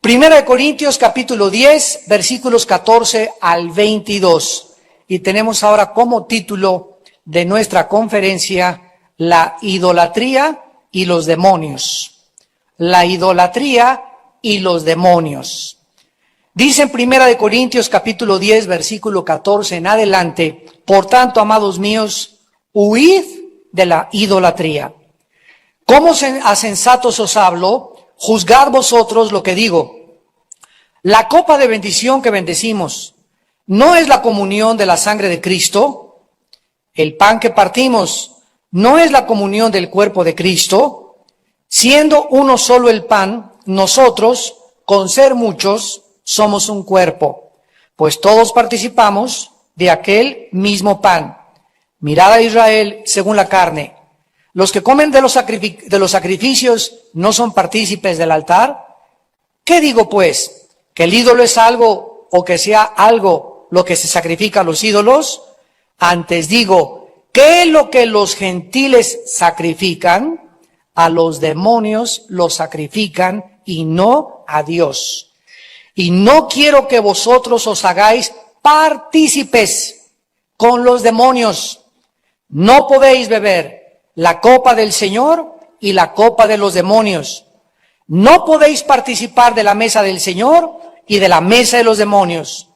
Primera de Corintios capítulo 10, versículos 14 al 22. Y tenemos ahora como título de nuestra conferencia la idolatría y los demonios. La idolatría y los demonios. Dice en Primera de Corintios capítulo 10, versículo 14 en adelante: por tanto, amados míos, huid de la idolatría. Como a sensatos os hablo, juzgad vosotros lo que digo. La copa de bendición que bendecimos, ¿no es la comunión de la sangre de Cristo? El pan que partimos, ¿no es la comunión del cuerpo de Cristo? Siendo uno solo el pan, nosotros, con ser muchos, somos un cuerpo, pues todos participamos de aquel mismo pan. Mirad a Israel según la carne. Los que comen de los sacrificios no son partícipes del altar. ¿Qué digo pues? ¿Que el ídolo es algo o que sea algo lo que se sacrifica a los ídolos? Antes digo, ¿qué es lo que los gentiles sacrifican? A los demonios los sacrifican y no a Dios. Y no quiero que vosotros os hagáis partícipes con los demonios. No podéis beber la copa del Señor y la copa de los demonios. No podéis participar de la mesa del Señor y de la mesa de los demonios.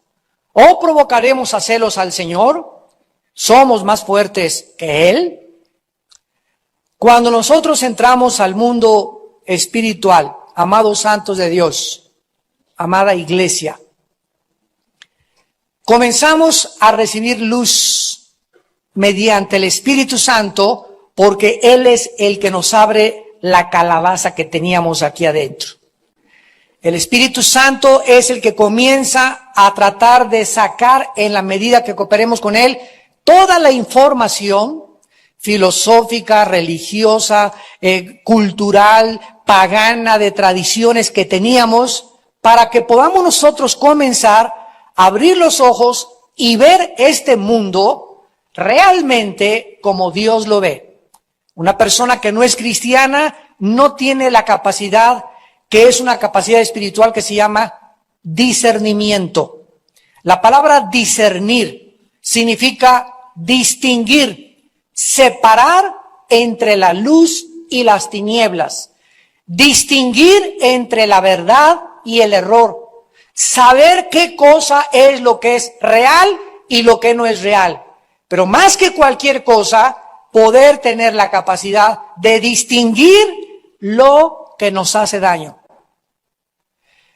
¿O provocaremos a celos al Señor? ¿Somos más fuertes que Él? Cuando nosotros entramos al mundo espiritual, amados santos de Dios, amada iglesia, comenzamos a recibir luz mediante el Espíritu Santo, porque Él es el que nos abre la calabaza que teníamos aquí adentro. El Espíritu Santo es el que comienza a tratar de sacar, en la medida que cooperemos con Él, toda la información filosófica, religiosa, cultural, pagana, de tradiciones que teníamos, para que podamos nosotros comenzar a abrir los ojos y ver este mundo realmente como Dios lo ve. Una persona que no es cristiana no tiene la capacidad, que es una capacidad espiritual que se llama discernimiento. La palabra discernir significa distinguir, separar entre la luz y las tinieblas, distinguir entre la verdad y el error, saber qué cosa es lo que es real y lo que no es real. Pero más que cualquier cosa, poder tener la capacidad de distinguir lo que nos hace daño.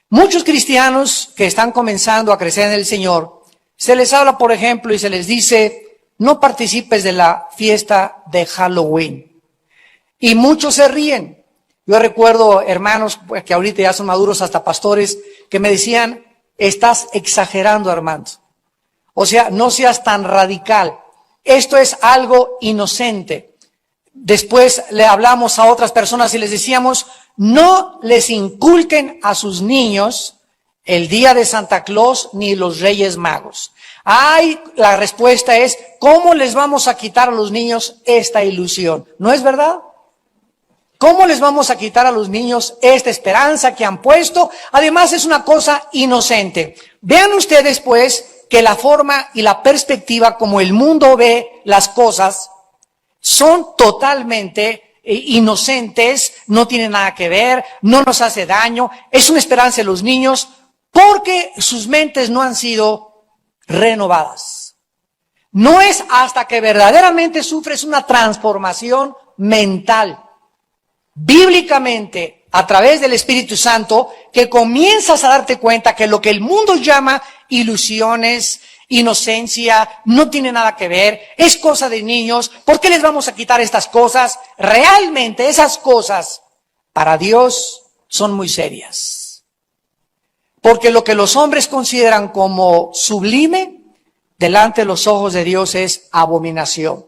Muchos cristianos que están comenzando a crecer en el Señor, se les habla, por ejemplo, y se les dice: no participes de la fiesta de Halloween. Y muchos se ríen. Yo recuerdo hermanos que ahorita ya son maduros, hasta pastores, que me decían: estás exagerando, Armando. O sea, no seas tan radical. Esto es algo inocente. Después le hablamos a otras personas y les decíamos: no les inculquen a sus niños el día de Santa Claus ni los Reyes Magos. La respuesta es: ¿cómo les vamos a quitar a los niños esta ilusión? ¿No es verdad? ¿Cómo les vamos a quitar a los niños esta esperanza que han puesto? Además, es una cosa inocente. Vean ustedes, pues, que la forma y la perspectiva como el mundo ve las cosas son totalmente inocentes, no tienen nada que ver, no nos hace daño, es una esperanza de los niños, porque sus mentes no han sido renovadas. No es hasta que verdaderamente sufres una transformación mental, bíblicamente, a través del Espíritu Santo, que comienzas a darte cuenta que lo que el mundo llama ilusiones, inocencia, no tiene nada que ver, es cosa de niños. ¿Por qué les vamos a quitar estas cosas? Realmente esas cosas para Dios son muy serias. Porque lo que los hombres consideran como sublime, delante de los ojos de Dios es abominación.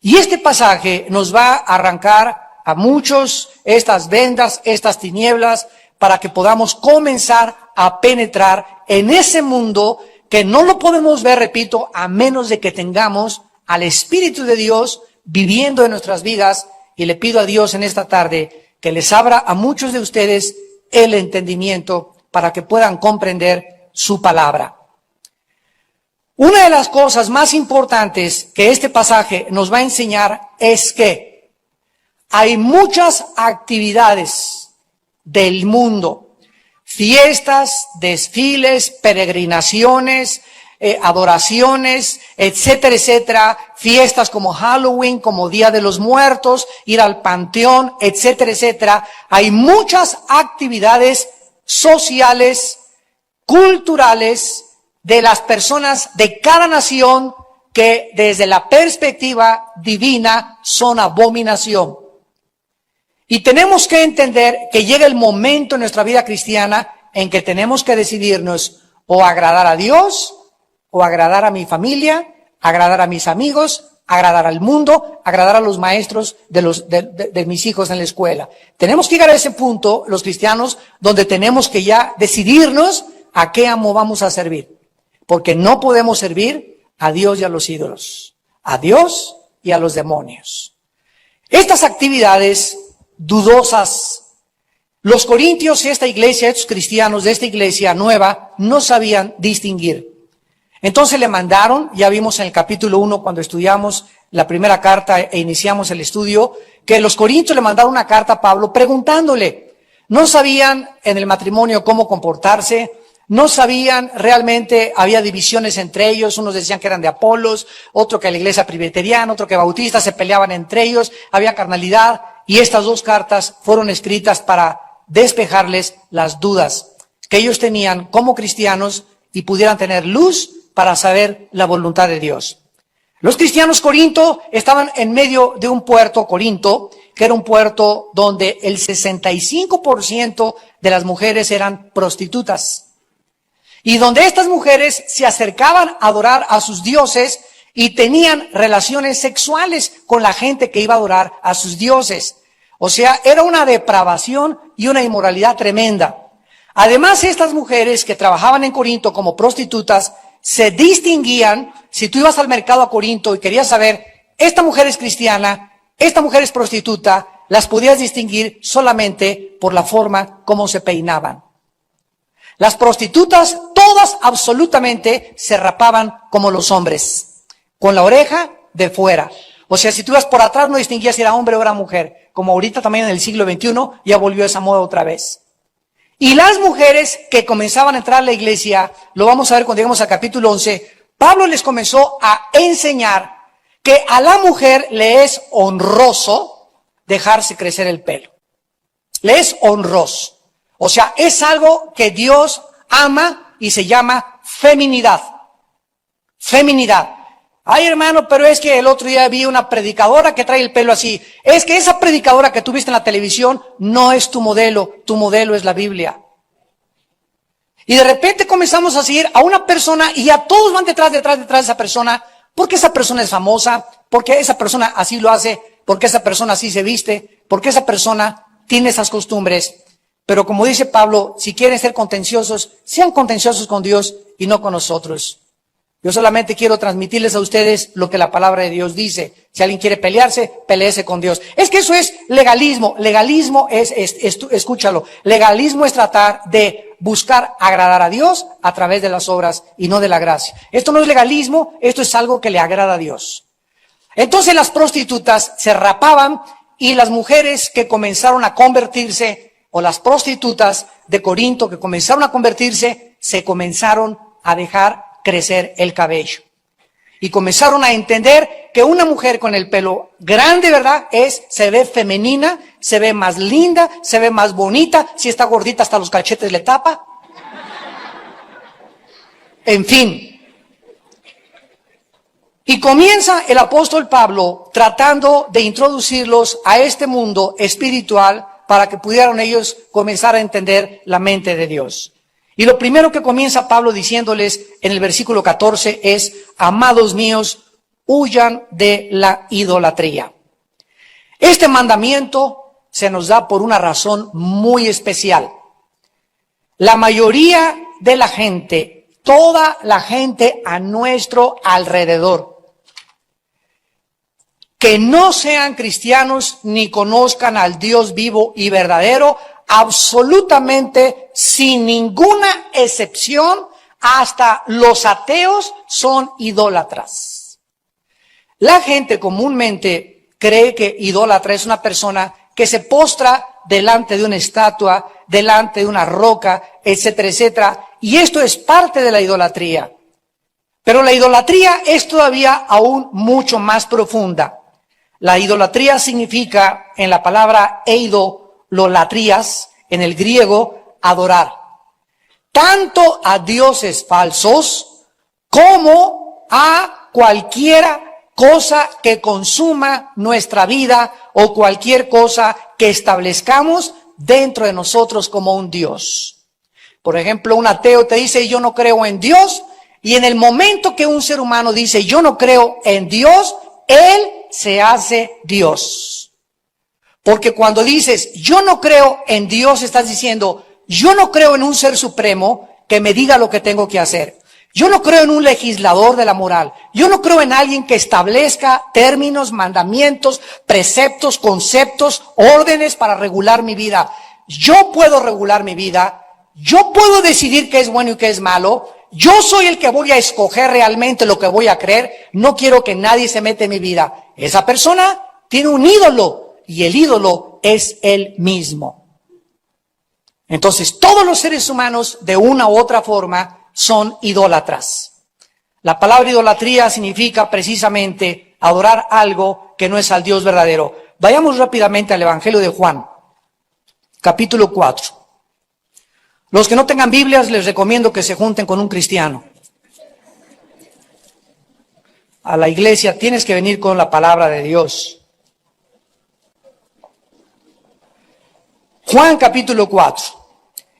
Y este pasaje nos va a arrancar a muchos estas vendas, estas tinieblas, para que podamos comenzar a penetrar en ese mundo que no lo podemos ver, repito, a menos de que tengamos al Espíritu de Dios viviendo en nuestras vidas. Y le pido a Dios en esta tarde que les abra a muchos de ustedes el entendimiento para que puedan comprender su palabra. Una de las cosas más importantes que este pasaje nos va a enseñar es que hay muchas actividades del mundo, fiestas, desfiles, peregrinaciones, adoraciones, etcétera, etcétera, fiestas como Halloween, como Día de los Muertos, ir al panteón, etcétera, etcétera. Hay muchas actividades sociales, culturales, de las personas de cada nación que desde la perspectiva divina son abominación. Y tenemos que entender que llega el momento en nuestra vida cristiana en que tenemos que decidirnos o agradar a Dios, o agradar a mi familia, agradar a mis amigos, agradar al mundo, agradar a los maestros de mis hijos en la escuela. Tenemos que llegar a ese punto, los cristianos, donde tenemos que ya decidirnos a qué amo vamos a servir. Porque no podemos servir a Dios y a los ídolos, a Dios y a los demonios. Estas actividades dudosas, los corintios y esta iglesia, estos cristianos de esta iglesia nueva, no sabían distinguir. Entonces le mandaron, ya vimos en el capítulo 1 cuando estudiamos la primera carta e iniciamos el estudio, que los corintios le mandaron una carta a Pablo preguntándole. No sabían en el matrimonio cómo comportarse, no sabían realmente, había divisiones entre ellos, unos decían que eran de Apolos, otro que la iglesia presbiteriana, otro que bautista, se peleaban entre ellos, había carnalidad, y estas dos cartas fueron escritas para despejarles las dudas que ellos tenían como cristianos y pudieran tener luz para saber la voluntad de Dios. Los cristianos Corinto estaban en medio de un puerto, Corinto, que era un puerto donde el 65% de las mujeres eran prostitutas. Y donde estas mujeres se acercaban a adorar a sus dioses y tenían relaciones sexuales con la gente que iba a adorar a sus dioses. O sea, era una depravación y una inmoralidad tremenda. Además, estas mujeres que trabajaban en Corinto como prostitutas se distinguían. Si tú ibas al mercado a Corinto y querías saber, esta mujer es cristiana, esta mujer es prostituta, las podías distinguir solamente por la forma como se peinaban. Las prostitutas, todas absolutamente se rapaban como los hombres, con la oreja de fuera. O sea, si tú ibas por atrás no distinguías si era hombre o era mujer, como ahorita también en el siglo XXI ya volvió esa moda otra vez. Y las mujeres que comenzaban a entrar a la iglesia, lo vamos a ver cuando lleguemos al capítulo 11, Pablo les comenzó a enseñar que a la mujer le es honroso dejarse crecer el pelo. Le es honroso. O sea, es algo que Dios ama y se llama feminidad. Feminidad. Ay, hermano, pero es que el otro día vi una predicadora que trae el pelo así. Es que esa predicadora que tú viste en la televisión no es tu modelo es la Biblia. Y de repente comenzamos a seguir a una persona y a todos van detrás de esa persona, porque esa persona es famosa, porque esa persona así lo hace, porque esa persona así se viste, porque esa persona tiene esas costumbres. Pero como dice Pablo, si quieren ser contenciosos, sean contenciosos con Dios y no con nosotros. Yo solamente quiero transmitirles a ustedes lo que la palabra de Dios dice. Si alguien quiere pelearse, peleese con Dios. Es que eso es legalismo. Legalismo escúchalo, legalismo es tratar de buscar agradar a Dios a través de las obras y no de la gracia. Esto no es legalismo, esto es algo que le agrada a Dios. Entonces las prostitutas se rapaban y las mujeres que comenzaron a convertirse, o las prostitutas de Corinto que comenzaron a convertirse, se comenzaron a dejar crecer el cabello. Y comenzaron a entender que una mujer con el pelo grande, ¿verdad? Se ve femenina, se ve más linda, se ve más bonita. Si está gordita, hasta los cachetes le tapa. En fin. Y comienza el apóstol Pablo tratando de introducirlos a este mundo espiritual para que pudieran ellos comenzar a entender la mente de Dios. Y lo primero que comienza Pablo diciéndoles en el versículo 14 es: amados míos, huyan de la idolatría. Este mandamiento se nos da por una razón muy especial. La mayoría de la gente, toda la gente a nuestro alrededor, que no sean cristianos ni conozcan al Dios vivo y verdadero, absolutamente sin ninguna excepción, hasta los ateos son idólatras. La gente comúnmente cree que idólatra es una persona que se postra delante de una estatua, delante de una roca, etcétera, etcétera. Y esto es parte de la idolatría. Pero la idolatría es todavía aún mucho más profunda. La idolatría significa, en la palabra eidololatrías, en el griego, adorar. Tanto a dioses falsos como a cualquier cosa que consuma nuestra vida o cualquier cosa que establezcamos dentro de nosotros como un Dios. Por ejemplo, un ateo te dice, yo no creo en Dios, y en el momento que un ser humano dice, yo no creo en Dios, él se hace Dios. Porque cuando dices, yo no creo en Dios, estás diciendo, yo no creo en un ser supremo que me diga lo que tengo que hacer. Yo no creo en un legislador de la moral. Yo no creo en alguien que establezca términos, mandamientos, preceptos, conceptos, órdenes para regular mi vida. Yo puedo regular mi vida. Yo puedo decidir qué es bueno y qué es malo. Yo soy el que voy a escoger realmente lo que voy a creer. No quiero que nadie se meta en mi vida. Esa persona tiene un ídolo y el ídolo es él mismo. Entonces, todos los seres humanos, de una u otra forma, son idólatras. La palabra idolatría significa precisamente adorar algo que no es al Dios verdadero. Vayamos rápidamente al Evangelio de Juan, capítulo 4. Los que no tengan Biblias, les recomiendo que se junten con un cristiano. A la iglesia tienes que venir con la palabra de Dios. Juan capítulo 4.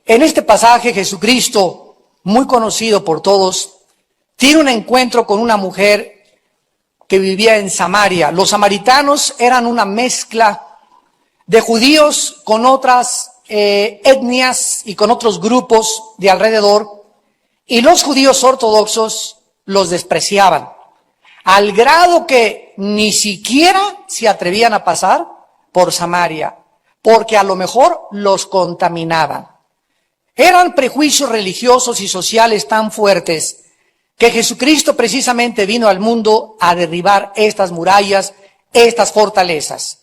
En este pasaje Jesucristo, muy conocido por todos, tiene un encuentro con una mujer que vivía en Samaria. Los samaritanos eran una mezcla de judíos con otras etnias y con otros grupos de alrededor, y los judíos ortodoxos los despreciaban, al grado que ni siquiera se atrevían a pasar por Samaria, porque a lo mejor los contaminaban. Eran prejuicios religiosos y sociales tan fuertes que Jesucristo precisamente vino al mundo a derribar estas murallas, estas fortalezas.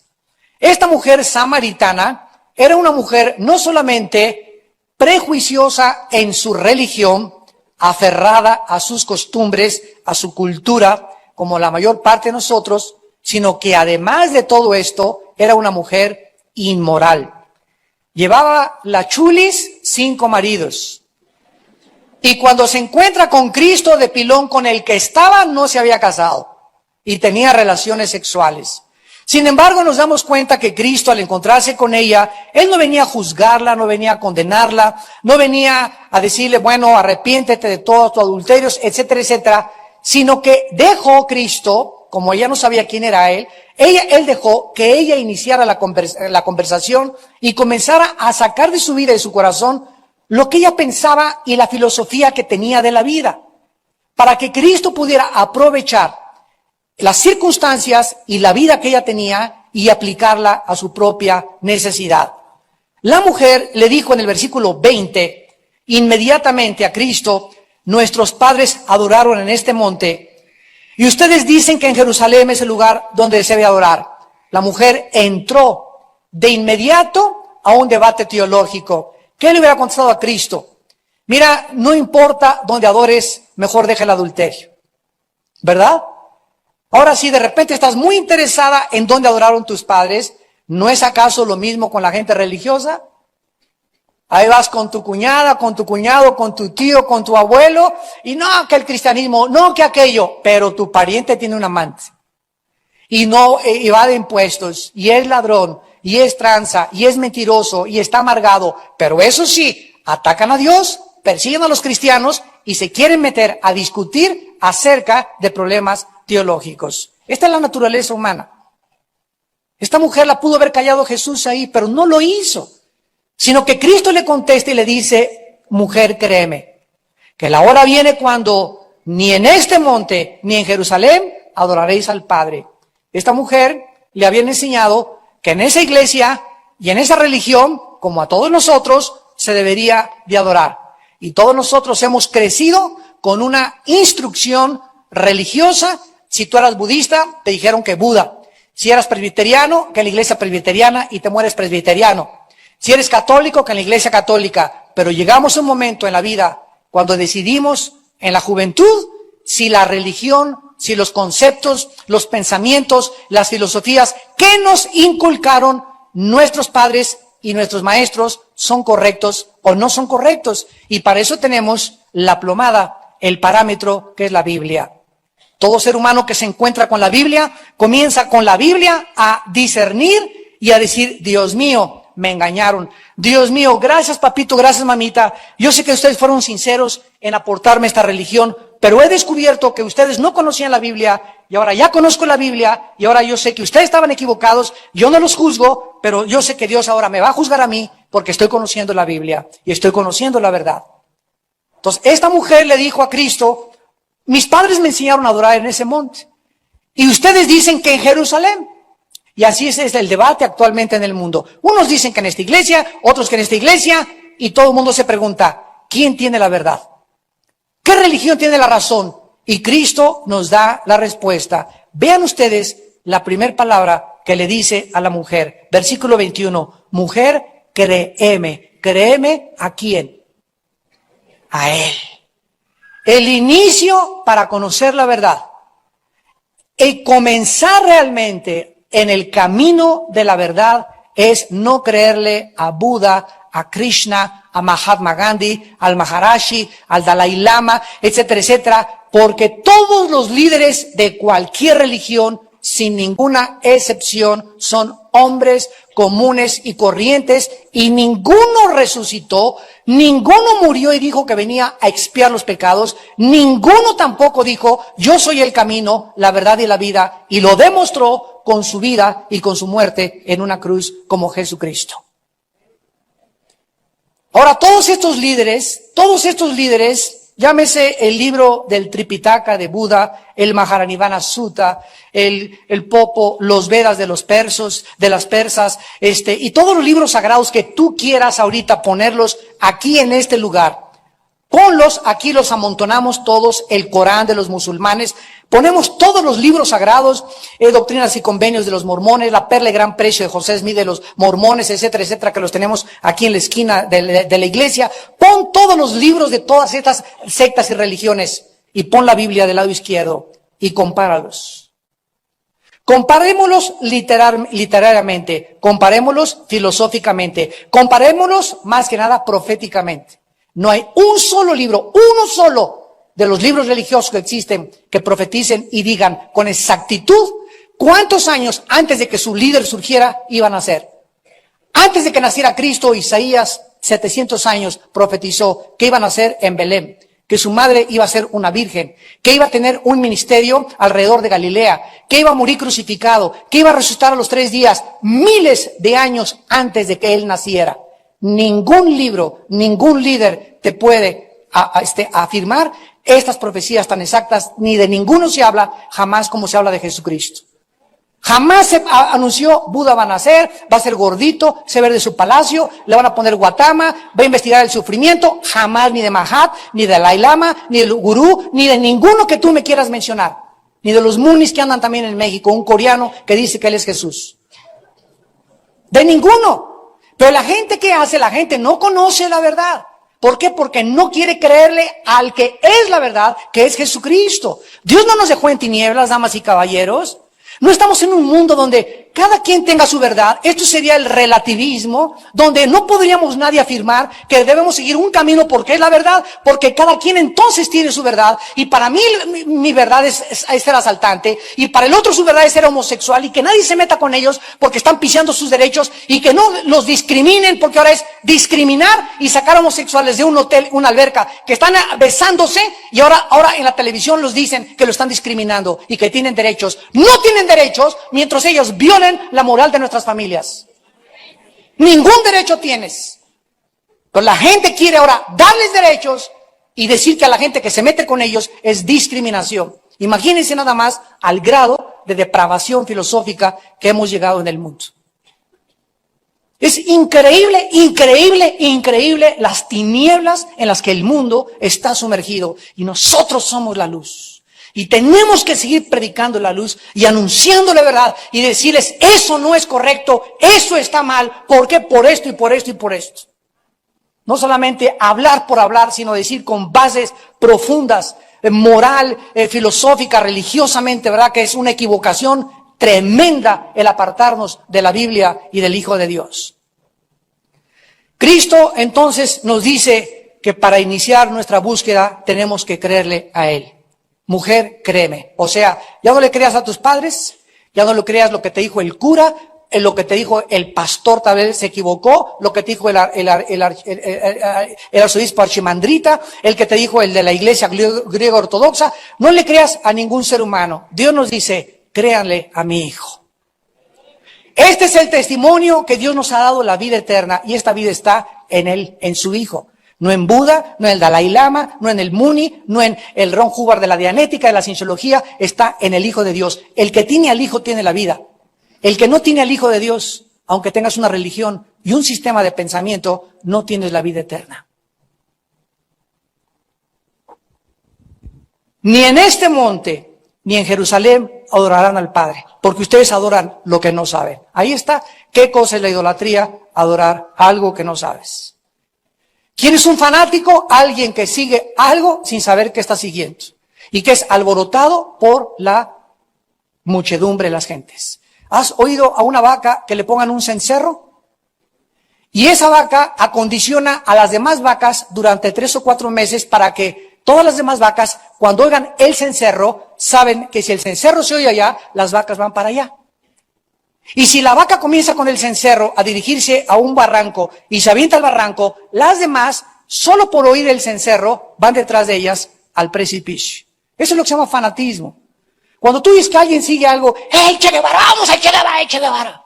Esta mujer samaritana era una mujer no solamente prejuiciosa en su religión, aferrada a sus costumbres, a su cultura, como la mayor parte de nosotros, sino que además de todo esto, era una mujer inmoral. Llevaba la chulis 5 maridos. Y cuando se encuentra con Cristo de pilón, con el que estaba, no se había casado y tenía relaciones sexuales. Sin embargo, nos damos cuenta que Cristo, al encontrarse con ella, Él no venía a juzgarla, no venía a condenarla, no venía a decirle, bueno, arrepiéntete de todos tus adulterios, etcétera, etcétera, sino que dejó Cristo, como ella no sabía quién era Él dejó que ella iniciara la conversación y comenzara a sacar de su vida y de su corazón lo que ella pensaba y la filosofía que tenía de la vida, para que Cristo pudiera aprovechar las circunstancias y la vida que ella tenía y aplicarla a su propia necesidad. La mujer le dijo en el versículo 20, inmediatamente a Cristo, nuestros padres adoraron en este monte, y ustedes dicen que en Jerusalén es el lugar donde se debe adorar. La mujer entró de inmediato a un debate teológico. ¿Qué le hubiera contestado a Cristo? Mira, no importa dónde adores, mejor deja el adulterio. ¿Verdad? Ahora, si de repente estás muy interesada en dónde adoraron tus padres, ¿no es acaso lo mismo con la gente religiosa? Ahí vas con tu cuñada, con tu cuñado, con tu tío, con tu abuelo, y no que el cristianismo, no que aquello, pero tu pariente tiene un amante, y no evade impuestos, y es ladrón, y es tranza, y es mentiroso, y está amargado, pero eso sí, atacan a Dios, persiguen a los cristianos, y se quieren meter a discutir acerca de problemas teológicos. Esta es la naturaleza humana. Esta mujer la pudo haber callado Jesús ahí, pero no lo hizo. Sino que Cristo le contesta y le dice, mujer, créeme, que la hora viene cuando ni en este monte ni en Jerusalén adoraréis al Padre. Esta mujer le habían enseñado que en esa iglesia y en esa religión como a todos nosotros, se debería de adorar. Y todos nosotros hemos crecido con una instrucción religiosa. Si tú eras budista, te dijeron que Buda. Si eras presbiteriano, que en la iglesia presbiteriana y te mueres presbiteriano. Si eres católico, que en la iglesia católica. Pero llegamos a un momento en la vida cuando decidimos en la juventud si la religión, si los conceptos, los pensamientos, las filosofías que nos inculcaron nuestros padres y nuestros maestros son correctos o no son correctos. Y para eso tenemos la plomada, el parámetro que es la Biblia. Todo ser humano que se encuentra con la Biblia comienza con la Biblia a discernir y a decir, Dios mío, me engañaron. Dios mío, gracias papito, gracias mamita. Yo sé que ustedes fueron sinceros en aportarme esta religión, pero he descubierto que ustedes no conocían la Biblia y ahora ya conozco la Biblia y ahora yo sé que ustedes estaban equivocados. Yo no los juzgo, pero yo sé que Dios ahora me va a juzgar a mí porque estoy conociendo la Biblia y estoy conociendo la verdad. Entonces, esta mujer le dijo a Cristo, mis padres me enseñaron a adorar en ese monte y ustedes dicen que en Jerusalén. Y así es el debate actualmente en el mundo. Unos dicen que en esta iglesia, otros que en esta iglesia, y todo el mundo se pregunta, ¿quién tiene la verdad? ¿Qué religión tiene la razón? Y Cristo nos da la respuesta. Vean ustedes la primera palabra que le dice a la mujer. Versículo 21. Mujer, créeme. ¿Créeme a quién? A Él. El inicio para conocer la verdad. El comenzar realmente en el camino de la verdad es no creerle a Buda, a Krishna, a Mahatma Gandhi, al Maharashi, al Dalai Lama, etcétera, etcétera, porque todos los líderes de cualquier religión, sin ninguna excepción, son hombres comunes y corrientes y ninguno resucitó, ninguno murió y dijo que venía a expiar los pecados, ninguno tampoco dijo, yo soy el camino, la verdad y la vida, y lo demostró con su vida y con su muerte en una cruz como Jesucristo. Ahora, todos estos líderes, llámese el libro del Tripitaka de Buda, el Maharanibana Sutta, el Popo, los Vedas de los persos, de las persas, y todos los libros sagrados que tú quieras ahorita ponerlos aquí en este lugar. Ponlos, aquí los amontonamos todos, el Corán de los musulmanes, ponemos todos los libros sagrados, doctrinas y convenios de los mormones, la perla de gran precio de José Smith de los mormones, etcétera, etcétera, que los tenemos aquí en la esquina de la iglesia. Pon todos los libros de todas estas sectas y religiones y pon la Biblia del lado izquierdo y compáralos. Comparémoslos literariamente, comparémoslos filosóficamente, comparémoslos más que nada proféticamente. No hay un solo libro, uno solo de los libros religiosos que existen que profeticen y digan con exactitud cuántos años antes de que su líder surgiera iban a ser. Antes de que naciera Cristo, Isaías, 700 años, profetizó que iban a ser en Belén, que su madre iba a ser una virgen, que iba a tener un ministerio alrededor de Galilea, que iba a morir crucificado, que iba a resucitar a los 3 días, miles de años antes de que él naciera. Ningún libro, ningún líder te puede afirmar estas profecías tan exactas, ni de ninguno se habla jamás como se habla de Jesucristo. Jamás se anunció, Buda va a nacer, va a ser gordito, se va a ver de su palacio, le van a poner Gautama, va a investigar el sufrimiento, jamás ni de Mahat, ni de Dalai Lama, ni del gurú, ni de ninguno que tú me quieras mencionar, ni de los munis que andan también en México, un coreano que dice que él es Jesús. De ninguno. Pero la gente, ¿qué hace? La gente no conoce la verdad. ¿Por qué? Porque no quiere creerle al que es la verdad, que es Jesucristo. Dios no nos dejó en tinieblas, damas y caballeros. No estamos en un mundo donde cada quien tenga su verdad. Esto sería el relativismo, donde no podríamos nadie afirmar que debemos seguir un camino porque es la verdad, porque cada quien entonces tiene su verdad. Y para mí mi verdad es ser asaltante, y para el otro su verdad es ser homosexual, y que nadie se meta con ellos porque están pisoteando sus derechos, y que no los discriminen porque ahora es discriminar y sacar homosexuales de un hotel, una alberca, que están besándose, y ahora en la televisión los dicen que lo están discriminando y que tienen derechos. No tienen derechos mientras ellos violen la moral de nuestras familias. Ningún derecho tienes. Pero la gente quiere ahora darles derechos y decir que a la gente que se mete con ellos es discriminación. Imagínense nada más al grado de depravación filosófica que hemos llegado en el mundo. Es increíble, increíble, increíble las tinieblas en las que el mundo está sumergido. Y nosotros somos la luz. Y tenemos que seguir predicando la luz y anunciando la verdad y decirles, eso no es correcto, eso está mal. ¿Por qué? Por esto y por esto y por esto. No solamente hablar por hablar, sino decir con bases profundas, moral, filosófica, religiosamente, ¿verdad? Que es una equivocación tremenda el apartarnos de la Biblia y del Hijo de Dios. Cristo entonces nos dice que para iniciar nuestra búsqueda tenemos que creerle a Él. Mujer, créeme. O sea, ya no le creas a tus padres, ya no le creas lo que te dijo el cura, lo que te dijo el pastor tal vez se equivocó, lo que te dijo el arzobispo archimandrita, el que te dijo el de la iglesia griega ortodoxa. No le creas a ningún ser humano. Dios nos dice, créanle a mi Hijo. Este es el testimonio que Dios nos ha dado, la vida eterna, y esta vida está en Él, en su Hijo. No en Buda, no en el Dalai Lama, no en el Muni, no en el Ron Hubbard de la Dianética, de la Cienciología, está en el Hijo de Dios. El que tiene al Hijo tiene la vida. El que no tiene al Hijo de Dios, aunque tengas una religión y un sistema de pensamiento, no tienes la vida eterna. Ni en este monte, ni en Jerusalén adorarán al Padre, porque ustedes adoran lo que no saben. Ahí está. ¿Qué cosa es la idolatría? Adorar algo que no sabes. ¿Quién es un fanático? Alguien que sigue algo sin saber qué está siguiendo y que es alborotado por la muchedumbre de las gentes. ¿Has oído a una vaca que le pongan un cencerro? Y esa vaca acondiciona a las demás vacas durante 3 o 4 meses para que todas las demás vacas, cuando oigan el cencerro, saben que si el cencerro se oye allá, las vacas van para allá. Y si la vaca comienza con el cencerro a dirigirse a un barranco y se avienta al barranco, las demás, solo por oír el cencerro, van detrás de ellas al precipicio. Eso es lo que se llama fanatismo. Cuando tú dices que alguien sigue algo, ¡Hey, Che Guevara, vamos al Che Guevara, Che Guevara!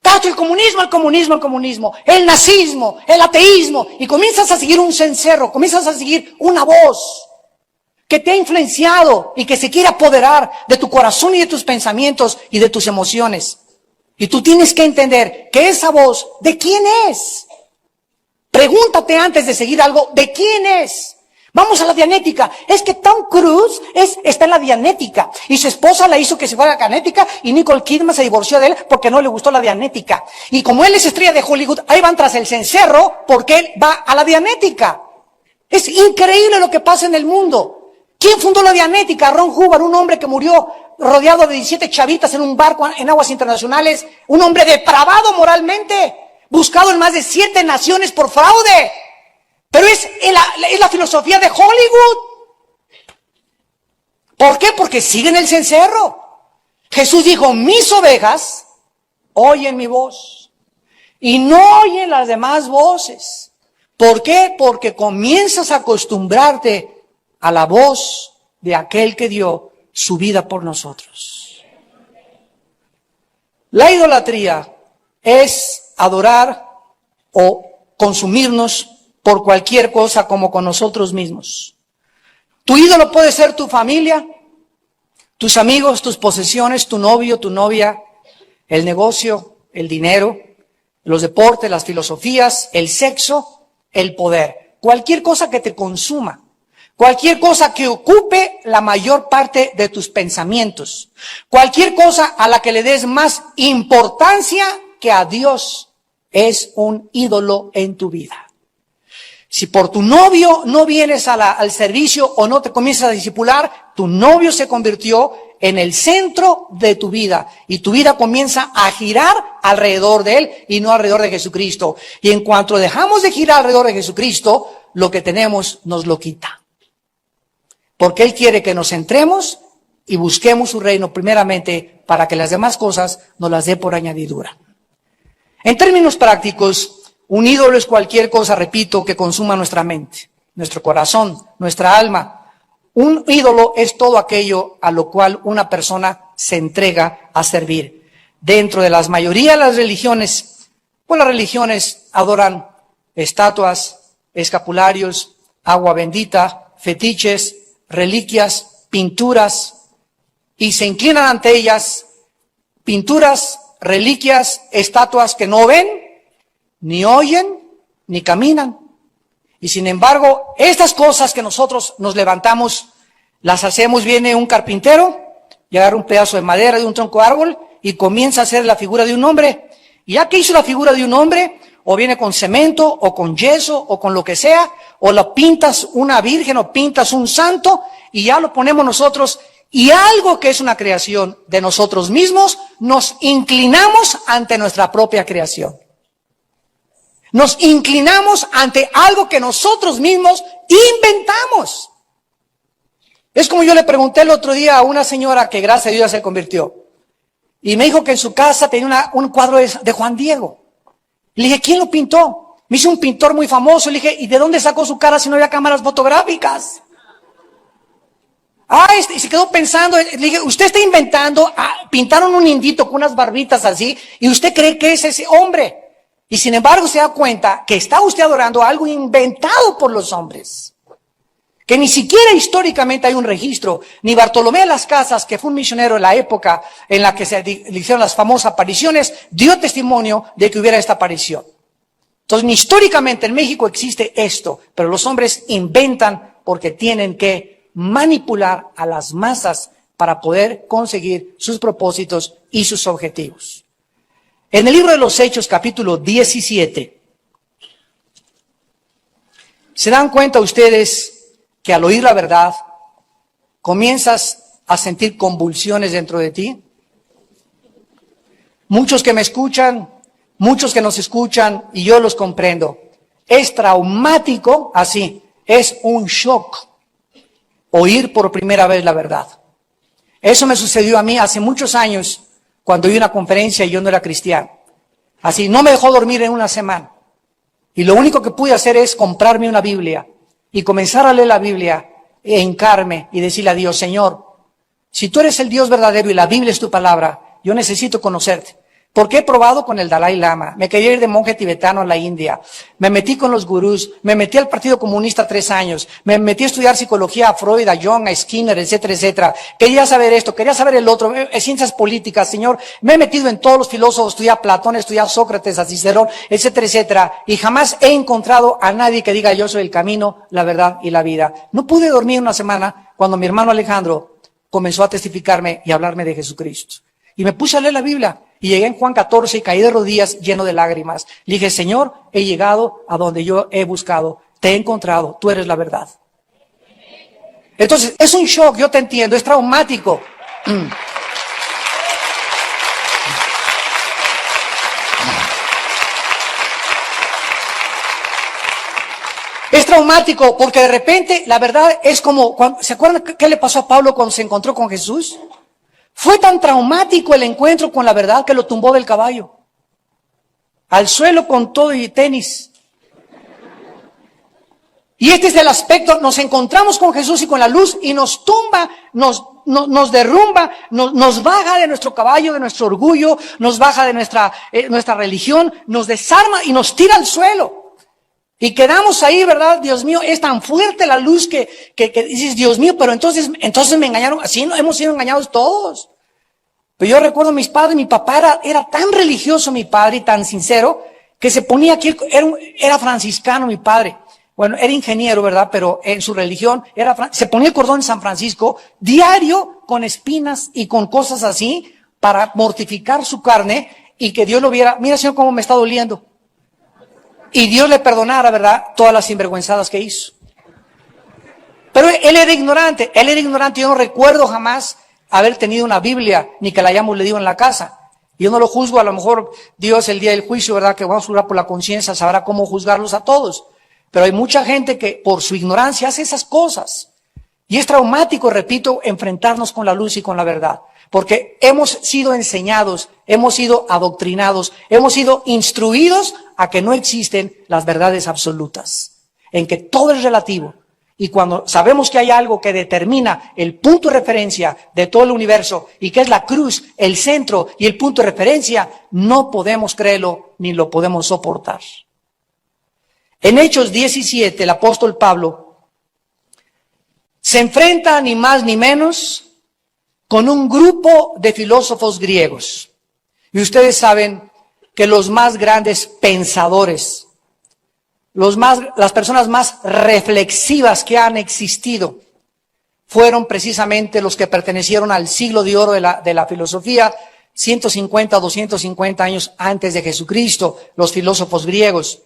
Tanto el comunismo, el comunismo, el comunismo, el nazismo, el ateísmo, y comienzas a seguir un cencerro, comienzas a seguir una voz que te ha influenciado y que se quiere apoderar de tu corazón y de tus pensamientos y de tus emociones. Y tú tienes que entender que esa voz, ¿de quién es? Pregúntate antes de seguir algo, ¿de quién es? Vamos a la Dianética. Es que Tom Cruise está en la Dianética. Y su esposa la hizo que se fuera a la Dianética y Nicole Kidman se divorció de él porque no le gustó la Dianética. Y como él es estrella de Hollywood, ahí van tras el cencerro porque él va a la Dianética. Es increíble lo que pasa en el mundo. ¿Quién fundó la Dianética? Ron Hubbard, un hombre que murió rodeado de 17 chavitas en un barco en aguas internacionales. Un hombre depravado moralmente, buscado en más de 7 naciones por fraude. Pero es la filosofía de Hollywood. ¿Por qué? Porque siguen el cencerro. Jesús dijo, mis ovejas oyen mi voz y no oyen las demás voces. ¿Por qué? Porque comienzas a acostumbrarte a la voz de aquel que dio su vida por nosotros. La idolatría es adorar o consumirnos por cualquier cosa como con nosotros mismos. Tu ídolo puede ser tu familia, tus amigos, tus posesiones, tu novio, tu novia, el negocio, el dinero, los deportes, las filosofías, el sexo, el poder. Cualquier cosa que te consuma, cualquier cosa que ocupe la mayor parte de tus pensamientos, cualquier cosa a la que le des más importancia que a Dios es un ídolo en tu vida. Si por tu novio no vienes al servicio o no te comienzas a discipular, tu novio se convirtió en el centro de tu vida y tu vida comienza a girar alrededor de él y no alrededor de Jesucristo. Y en cuanto dejamos de girar alrededor de Jesucristo, lo que tenemos nos lo quita. Porque Él quiere que nos centremos y busquemos su reino primeramente para que las demás cosas nos las dé por añadidura. En términos prácticos, un ídolo es cualquier cosa, repito, que consuma nuestra mente, nuestro corazón, nuestra alma. Un ídolo es todo aquello a lo cual una persona se entrega a servir. Dentro de la mayoría de las religiones, pues las religiones adoran estatuas, escapularios, agua bendita, fetiches, reliquias, pinturas, y se inclinan ante ellas, pinturas, reliquias, estatuas que no ven, ni oyen, ni caminan. Y sin embargo, estas cosas que nosotros nos levantamos, las hacemos, viene un carpintero y agarra un pedazo de madera de un tronco de árbol y comienza a hacer la figura de un hombre. Y ya que hizo la figura de un hombre, o viene con cemento, o con yeso, o con lo que sea, o lo pintas una virgen, o pintas un santo, y ya lo ponemos nosotros, y algo que es una creación de nosotros mismos, nos inclinamos ante nuestra propia creación. Nos inclinamos ante algo que nosotros mismos inventamos. Es como yo le pregunté el otro día a una señora que gracias a Dios ya se convirtió. Y me dijo que en su casa tenía un cuadro de Juan Diego. Le dije, ¿quién lo pintó? Me hizo un pintor muy famoso. Le dije, ¿y de dónde sacó su cara si no había cámaras fotográficas? Y se quedó pensando. Le dije, usted está inventando. Pintaron un indito con unas barbitas así y usted cree que es ese hombre. Y sin embargo se da cuenta que está usted adorando algo inventado por los hombres. Que ni siquiera históricamente hay un registro. Ni Bartolomé de las Casas, que fue un misionero en la época en la que se le hicieron las famosas apariciones, dio testimonio de que hubiera esta aparición. Entonces, ni históricamente en México existe esto, pero los hombres inventan porque tienen que manipular a las masas para poder conseguir sus propósitos y sus objetivos. En el libro de los Hechos, capítulo 17, ¿se dan cuenta ustedes que al oír la verdad comienzas a sentir convulsiones dentro de ti? Muchos que me escuchan, muchos que nos escuchan, y yo los comprendo. Es traumático, así, es un shock oír por primera vez la verdad. Eso me sucedió a mí hace muchos años cuando vi una conferencia y yo no era cristiano. Así, no me dejó dormir en una semana. Y lo único que pude hacer es comprarme una Biblia y comenzar a leer la Biblia e hincarme y decirle a Dios, Señor, si tú eres el Dios verdadero y la Biblia es tu palabra, yo necesito conocerte. Porque he probado con el Dalai Lama, me quería ir de monje tibetano a la India, me metí con los gurús, me metí al Partido Comunista 3 años, me metí a estudiar psicología a Freud, a Jung, a Skinner, etcétera, etcétera. Quería saber esto, quería saber el otro, ciencias políticas, Señor. Me he metido en todos los filósofos, estudié a Platón, estudié a Sócrates, a Cicerón, etcétera, etcétera. Y jamás he encontrado a nadie que diga yo soy el camino, la verdad y la vida. No pude dormir una semana cuando mi hermano Alejandro comenzó a testificarme y a hablarme de Jesucristo. Y me puse a leer la Biblia. Y llegué en Juan 14 y caí de rodillas lleno de lágrimas. Le dije, Señor, he llegado a donde yo he buscado. Te he encontrado. Tú eres la verdad. Entonces, es un shock, yo te entiendo, es traumático. Es traumático porque de repente la verdad es como, ¿se acuerdan qué le pasó a Pablo cuando se encontró con Jesús? Fue tan traumático el encuentro con la verdad que lo tumbó del caballo. Al suelo con todo y tenis. Y este es el aspecto, nos encontramos con Jesús y con la luz y nos tumba, nos derrumba, nos baja de nuestro caballo, de nuestro orgullo, nos baja de nuestra religión, nos desarma y nos tira al suelo. Y quedamos ahí, ¿verdad? Dios mío, es tan fuerte la luz que dices, Dios mío, pero entonces me engañaron. Así no hemos sido engañados todos. Pero yo recuerdo a mis padres, mi papá era tan religioso, mi padre, y tan sincero, que se ponía aquí, era franciscano mi padre. Bueno, era ingeniero, ¿verdad? Pero en su religión se ponía el cordón en San Francisco diario con espinas y con cosas así para mortificar su carne y que Dios lo viera. Mira, Señor, cómo me está doliendo. Y Dios le perdonara, ¿verdad?, todas las sinvergüenzadas que hizo. Pero él era ignorante, yo no recuerdo jamás haber tenido una Biblia, ni que la hayamos leído en la casa. Yo no lo juzgo, a lo mejor Dios el día del juicio, ¿verdad?, que vamos a jurar por la conciencia, sabrá cómo juzgarlos a todos. Pero hay mucha gente que por su ignorancia hace esas cosas. Y es traumático, repito, enfrentarnos con la luz y con la verdad. Porque hemos sido enseñados, hemos sido adoctrinados, hemos sido instruidos a que no existen las verdades absolutas, en que todo es relativo. Y cuando sabemos que hay algo que determina el punto de referencia de todo el universo y que es la cruz, el centro y el punto de referencia, no podemos creerlo ni lo podemos soportar. En Hechos 17, el apóstol Pablo se enfrenta ni más ni menos con un grupo de filósofos griegos. Y ustedes saben que los más grandes pensadores, las personas más reflexivas que han existido, fueron precisamente los que pertenecieron al siglo de oro de la filosofía, 150 o 250 años antes de Jesucristo, los filósofos griegos.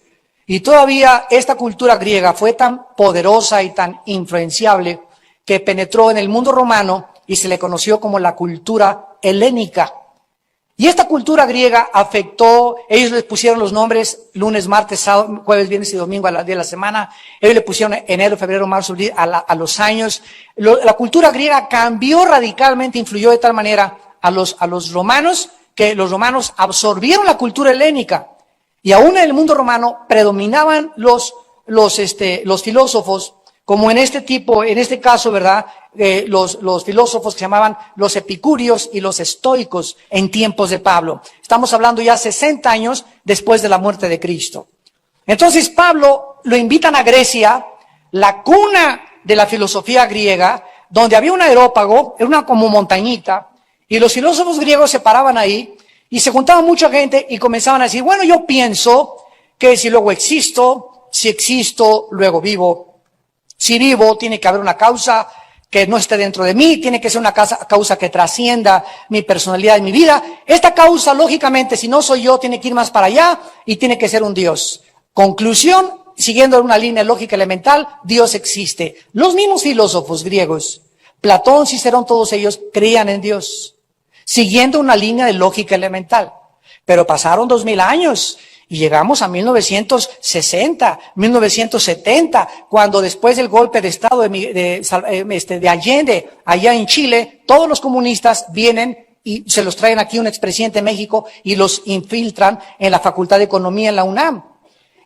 Y todavía esta cultura griega fue tan poderosa y tan influenciable que penetró en el mundo romano y se le conoció como la cultura helénica. Y esta cultura griega afectó, ellos les pusieron los nombres lunes, martes, sábado, jueves, viernes y domingo a la día de la semana. Ellos le pusieron enero, febrero, marzo, a los años. La cultura griega cambió radicalmente, influyó de tal manera a los romanos, que los romanos absorbieron la cultura helénica. Y aún en el mundo romano predominaban los filósofos, como en este caso, ¿verdad? Los filósofos que se llamaban los epicúreos y los estoicos en tiempos de Pablo. Estamos hablando ya 60 años después de la muerte de Cristo. Entonces Pablo lo invitan a Grecia, la cuna de la filosofía griega, donde había un aerópago, era una como montañita, y los filósofos griegos se paraban ahí, y se juntaba mucha gente y comenzaban a decir, bueno, yo pienso que si luego existo, si existo, luego vivo. Si vivo, tiene que haber una causa que no esté dentro de mí, tiene que ser una causa que trascienda mi personalidad y mi vida. Esta causa, lógicamente, si no soy yo, tiene que ir más para allá y tiene que ser un Dios. Conclusión, siguiendo una línea lógica elemental, Dios existe. Los mismos filósofos griegos, Platón, Cicerón, todos ellos creían en Dios, siguiendo una línea de lógica elemental. Pero pasaron 2000 años y llegamos a 1960, 1970, cuando después del golpe de Estado de Allende, allá en Chile, todos los comunistas vienen y se los traen aquí un expresidente de México y los infiltran en la Facultad de Economía en la UNAM.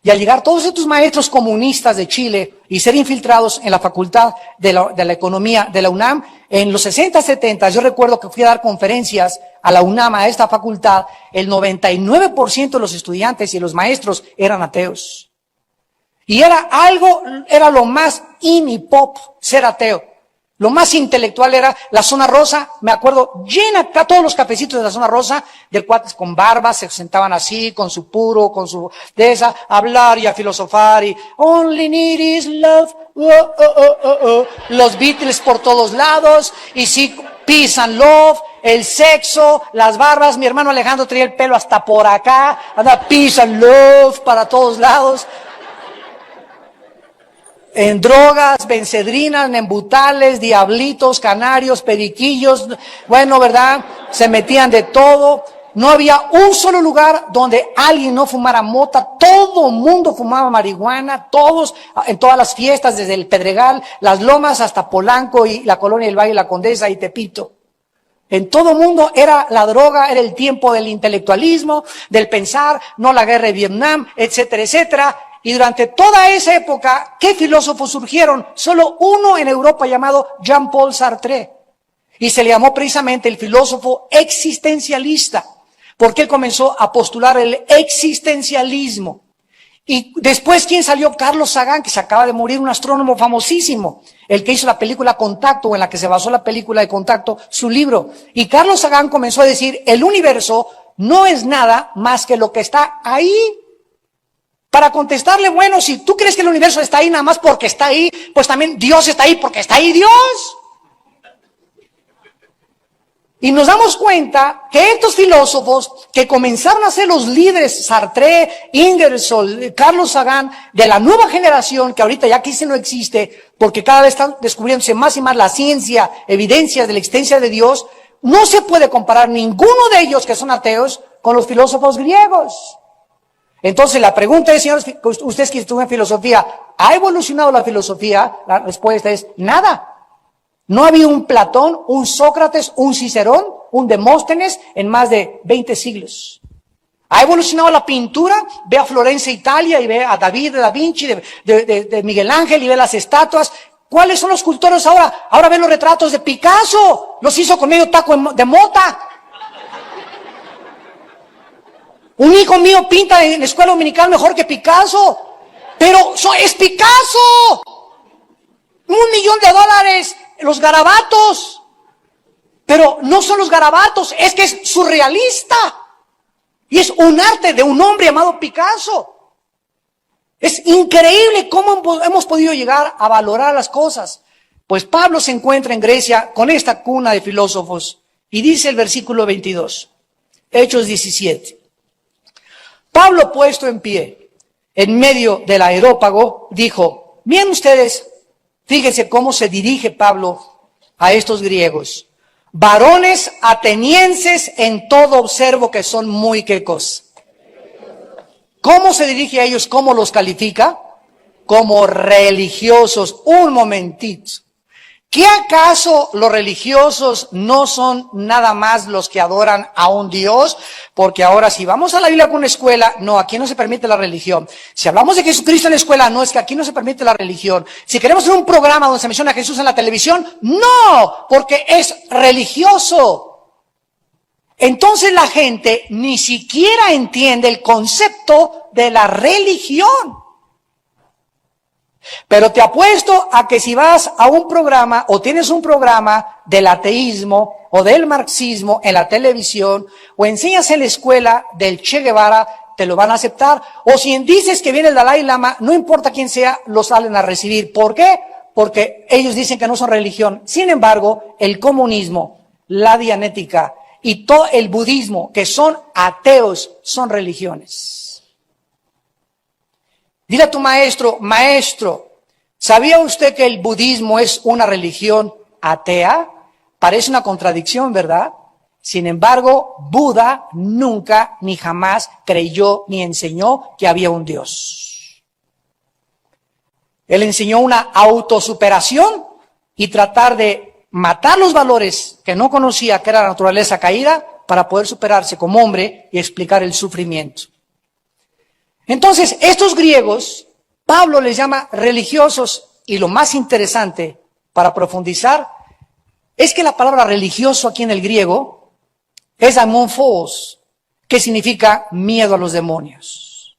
Y al llegar todos estos maestros comunistas de Chile y ser infiltrados en la Facultad de la Economía de la UNAM, en los 60, 70, yo recuerdo que fui a dar conferencias a la UNAM, a esta facultad, el 99% de los estudiantes y los maestros eran ateos. Y era lo más in y pop ser ateo. Lo más intelectual era la zona rosa, me acuerdo, llena todos los cafecitos de la zona rosa, de cuates con barbas, se sentaban así, con su puro, con su a hablar y a filosofar, y only need is love, los Beatles por todos lados, y sí, peace and love, el sexo, las barbas, mi hermano Alejandro traía el pelo hasta por acá, anda peace and love para todos lados. En drogas, bencedrinas, nembutales, diablitos, canarios, periquillos, bueno, ¿verdad? Se metían de todo. No había un solo lugar donde alguien no fumara mota. Todo el mundo fumaba marihuana, todos, en todas las fiestas, desde el Pedregal, Las Lomas hasta Polanco y la Colonia del Valle, la Condesa y Tepito. En todo mundo era la droga, era el tiempo del intelectualismo, del pensar, no la guerra de Vietnam, etcétera, etcétera. Y durante toda esa época, ¿qué filósofos surgieron? Solo uno en Europa llamado Jean-Paul Sartre. Y se le llamó precisamente el filósofo existencialista, porque él comenzó a postular el existencialismo. Y después, ¿quién salió? Carlos Sagan, que se acaba de morir, un astrónomo famosísimo, el que hizo la película Contacto, en la que se basó la película de Contacto, su libro. Y Carlos Sagan comenzó a decir, el universo no es nada más que lo que está ahí. Para contestarle, bueno, si tú crees que el universo está ahí nada más porque está ahí, pues también Dios está ahí porque está ahí Dios. Y nos damos cuenta que estos filósofos que comenzaron a ser los líderes, Sartre, Ingersoll, Carlos Sagan, de la nueva generación, que ahorita ya casi no existe, porque cada vez están descubriéndose más y más la ciencia, evidencias de la existencia de Dios, no se puede comparar ninguno de ellos que son ateos con los filósofos griegos. Entonces la pregunta es, señores, ustedes que estudian filosofía, ¿ha evolucionado la filosofía? La respuesta es nada. No ha habido un Platón, un Sócrates, un Cicerón, un Demóstenes en más de 20 siglos. ¿Ha evolucionado la pintura? Ve a Florencia, Italia, y ve a David de Da Vinci, de Miguel Ángel, y ve las estatuas. ¿Cuáles son los escultores ahora? Ahora ve los retratos de Picasso, los hizo con medio taco de mota. Un hijo mío pinta en la escuela dominical mejor que Picasso, pero es Picasso. $1 millón, los garabatos. Pero no son los garabatos, es que es surrealista. Y es un arte de un hombre llamado Picasso. Es increíble cómo hemos podido llegar a valorar las cosas. Pues Pablo se encuentra en Grecia con esta cuna de filósofos y dice el versículo 22, Hechos 17. Pablo, puesto en pie en medio del areópago, dijo, miren ustedes, fíjense cómo se dirige Pablo a estos griegos. Varones atenienses, en todo observo que son muy quecos. ¿Cómo se dirige a ellos? ¿Cómo los califica? Como religiosos. Un momentito. ¿Qué acaso los religiosos no son nada más los que adoran a un Dios? Porque ahora si vamos a la Biblia con una escuela, no, aquí no se permite la religión. Si hablamos de Jesucristo en la escuela, no, es que aquí no se permite la religión. Si queremos hacer un programa donde se menciona a Jesús en la televisión, no, porque es religioso. Entonces la gente ni siquiera entiende el concepto de la religión. Pero te apuesto a que si vas a un programa o tienes un programa del ateísmo o del marxismo en la televisión o enseñas en la escuela del Che Guevara, te lo van a aceptar. O si dices que viene el Dalai Lama, no importa quién sea, lo salen a recibir. ¿Por qué? Porque ellos dicen que no son religión. Sin embargo, el comunismo, la dianética y todo el budismo, que son ateos, son religiones. Dile a tu maestro, maestro, ¿sabía usted que el budismo es una religión atea? Parece una contradicción, ¿verdad? Sin embargo, Buda nunca ni jamás creyó ni enseñó que había un Dios. Él enseñó una autosuperación y tratar de matar los valores que no conocía, que era la naturaleza caída, para poder superarse como hombre y explicar el sufrimiento. Entonces, estos griegos, Pablo les llama religiosos, y lo más interesante para profundizar es que la palabra religioso aquí en el griego es amorphos, que significa miedo a los demonios.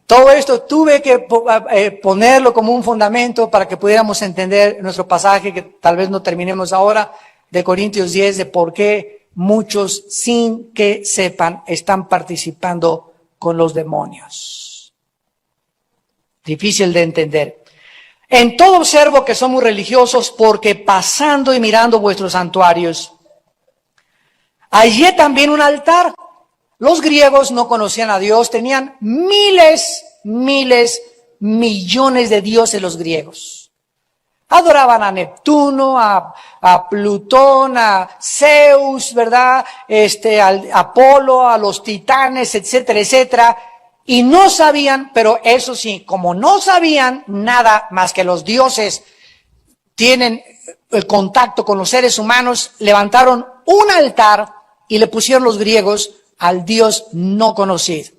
Todo esto tuve que ponerlo como un fundamento para que pudiéramos entender nuestro pasaje, que tal vez no terminemos ahora, de Corintios 10, de por qué muchos, sin que sepan, están participando con los demonios. Difícil de entender. En todo observo que son muy religiosos, porque pasando y mirando vuestros santuarios, hallé también un altar. Los griegos no conocían a Dios, tenían miles, millones de dioses los griegos. Adoraban a Neptuno, a Plutón, a Zeus, ¿verdad? Al Apolo, a los titanes, etcétera, etcétera. Y no sabían, pero eso sí, como no sabían nada más que los dioses tienen el contacto con los seres humanos, levantaron un altar y le pusieron los griegos al Dios no conocido.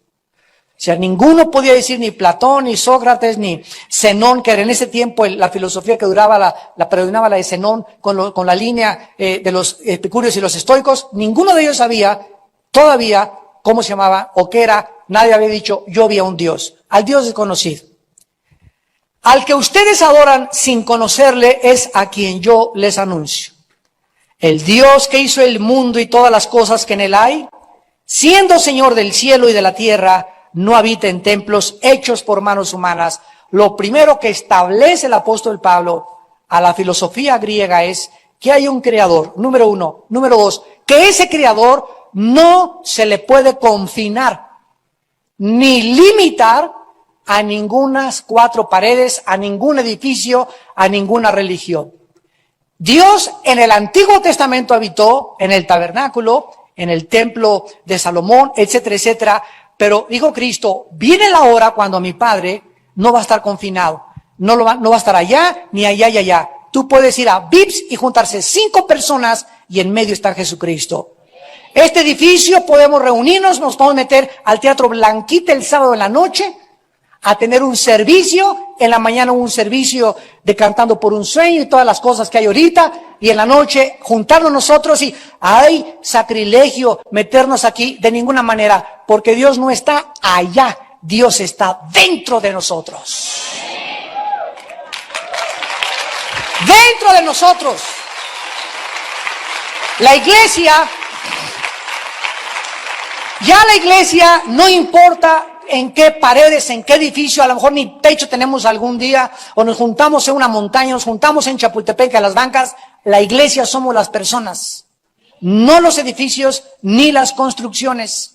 O sea, ninguno podía decir, ni Platón, ni Sócrates, ni Zenón, que era en ese tiempo la filosofía que predominaba la de Zenón, con la línea de los epicúreos y los estoicos. Ninguno de ellos sabía todavía cómo se llamaba o qué era. Nadie había dicho, yo vi a un Dios, al Dios desconocido. Al que ustedes adoran sin conocerle es a quien yo les anuncio. El Dios que hizo el mundo y todas las cosas que en él hay, siendo Señor del cielo y de la tierra, no habita en templos hechos por manos humanas. Lo primero que establece el apóstol Pablo a la filosofía griega es que hay un creador, número uno. Número dos, que ese creador no se le puede confinar ni limitar a ningunas cuatro paredes, a ningún edificio, a ninguna religión. Dios en el Antiguo Testamento habitó en el tabernáculo, en el templo de Salomón, etcétera, etcétera. Pero dijo Cristo, viene la hora cuando mi Padre no va a estar confinado. No va a estar allá, ni allá y allá. Tú puedes ir a Vips y juntarse 5 personas y en medio está Jesucristo. Este edificio podemos reunirnos, nos podemos meter al Teatro Blanquita el sábado en la noche, a tener un servicio, en la mañana un servicio de Cantando por un Sueño y todas las cosas que hay ahorita, y en la noche juntarnos nosotros y hay sacrilegio meternos aquí de ninguna manera, porque Dios no está allá, Dios está dentro de nosotros. Dentro de nosotros. La iglesia, ya la iglesia no importa en qué paredes, en qué edificio, a lo mejor ni techo tenemos algún día, o nos juntamos en una montaña, nos juntamos en Chapultepec, a las bancas. La iglesia somos las personas, no los edificios ni las construcciones.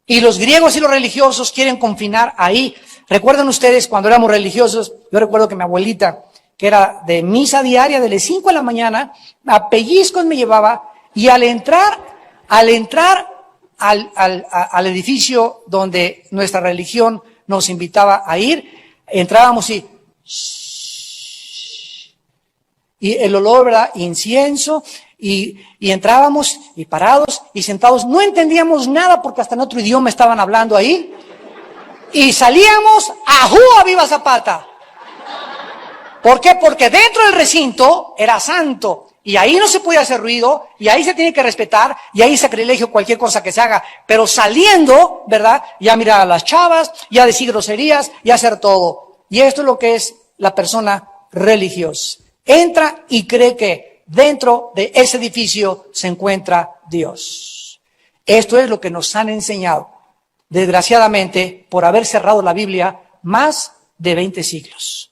Y los griegos y los religiosos quieren confinar ahí. ¿Recuerdan ustedes cuando éramos religiosos? Yo recuerdo que mi abuelita, que era de misa diaria de las 5 de la mañana, a pellizcos me llevaba, y al entrar al edificio donde nuestra religión nos invitaba a ir, entrábamos y el olor, ¿verdad? Incienso, y entrábamos y parados y sentados, no entendíamos nada porque hasta en otro idioma estaban hablando ahí, y salíamos a viva Zapata. ¿Por qué? Porque dentro del recinto era santo, y ahí no se podía hacer ruido, y ahí se tiene que respetar, y ahí sacrilegio cualquier cosa que se haga. Pero saliendo, ¿verdad? Ya mirar a las chavas, ya decir groserías, ya hacer todo. Y esto es lo que es la persona religiosa. Entra y cree que dentro de ese edificio se encuentra Dios. Esto es lo que nos han enseñado, desgraciadamente, por haber cerrado la Biblia más de 20 siglos.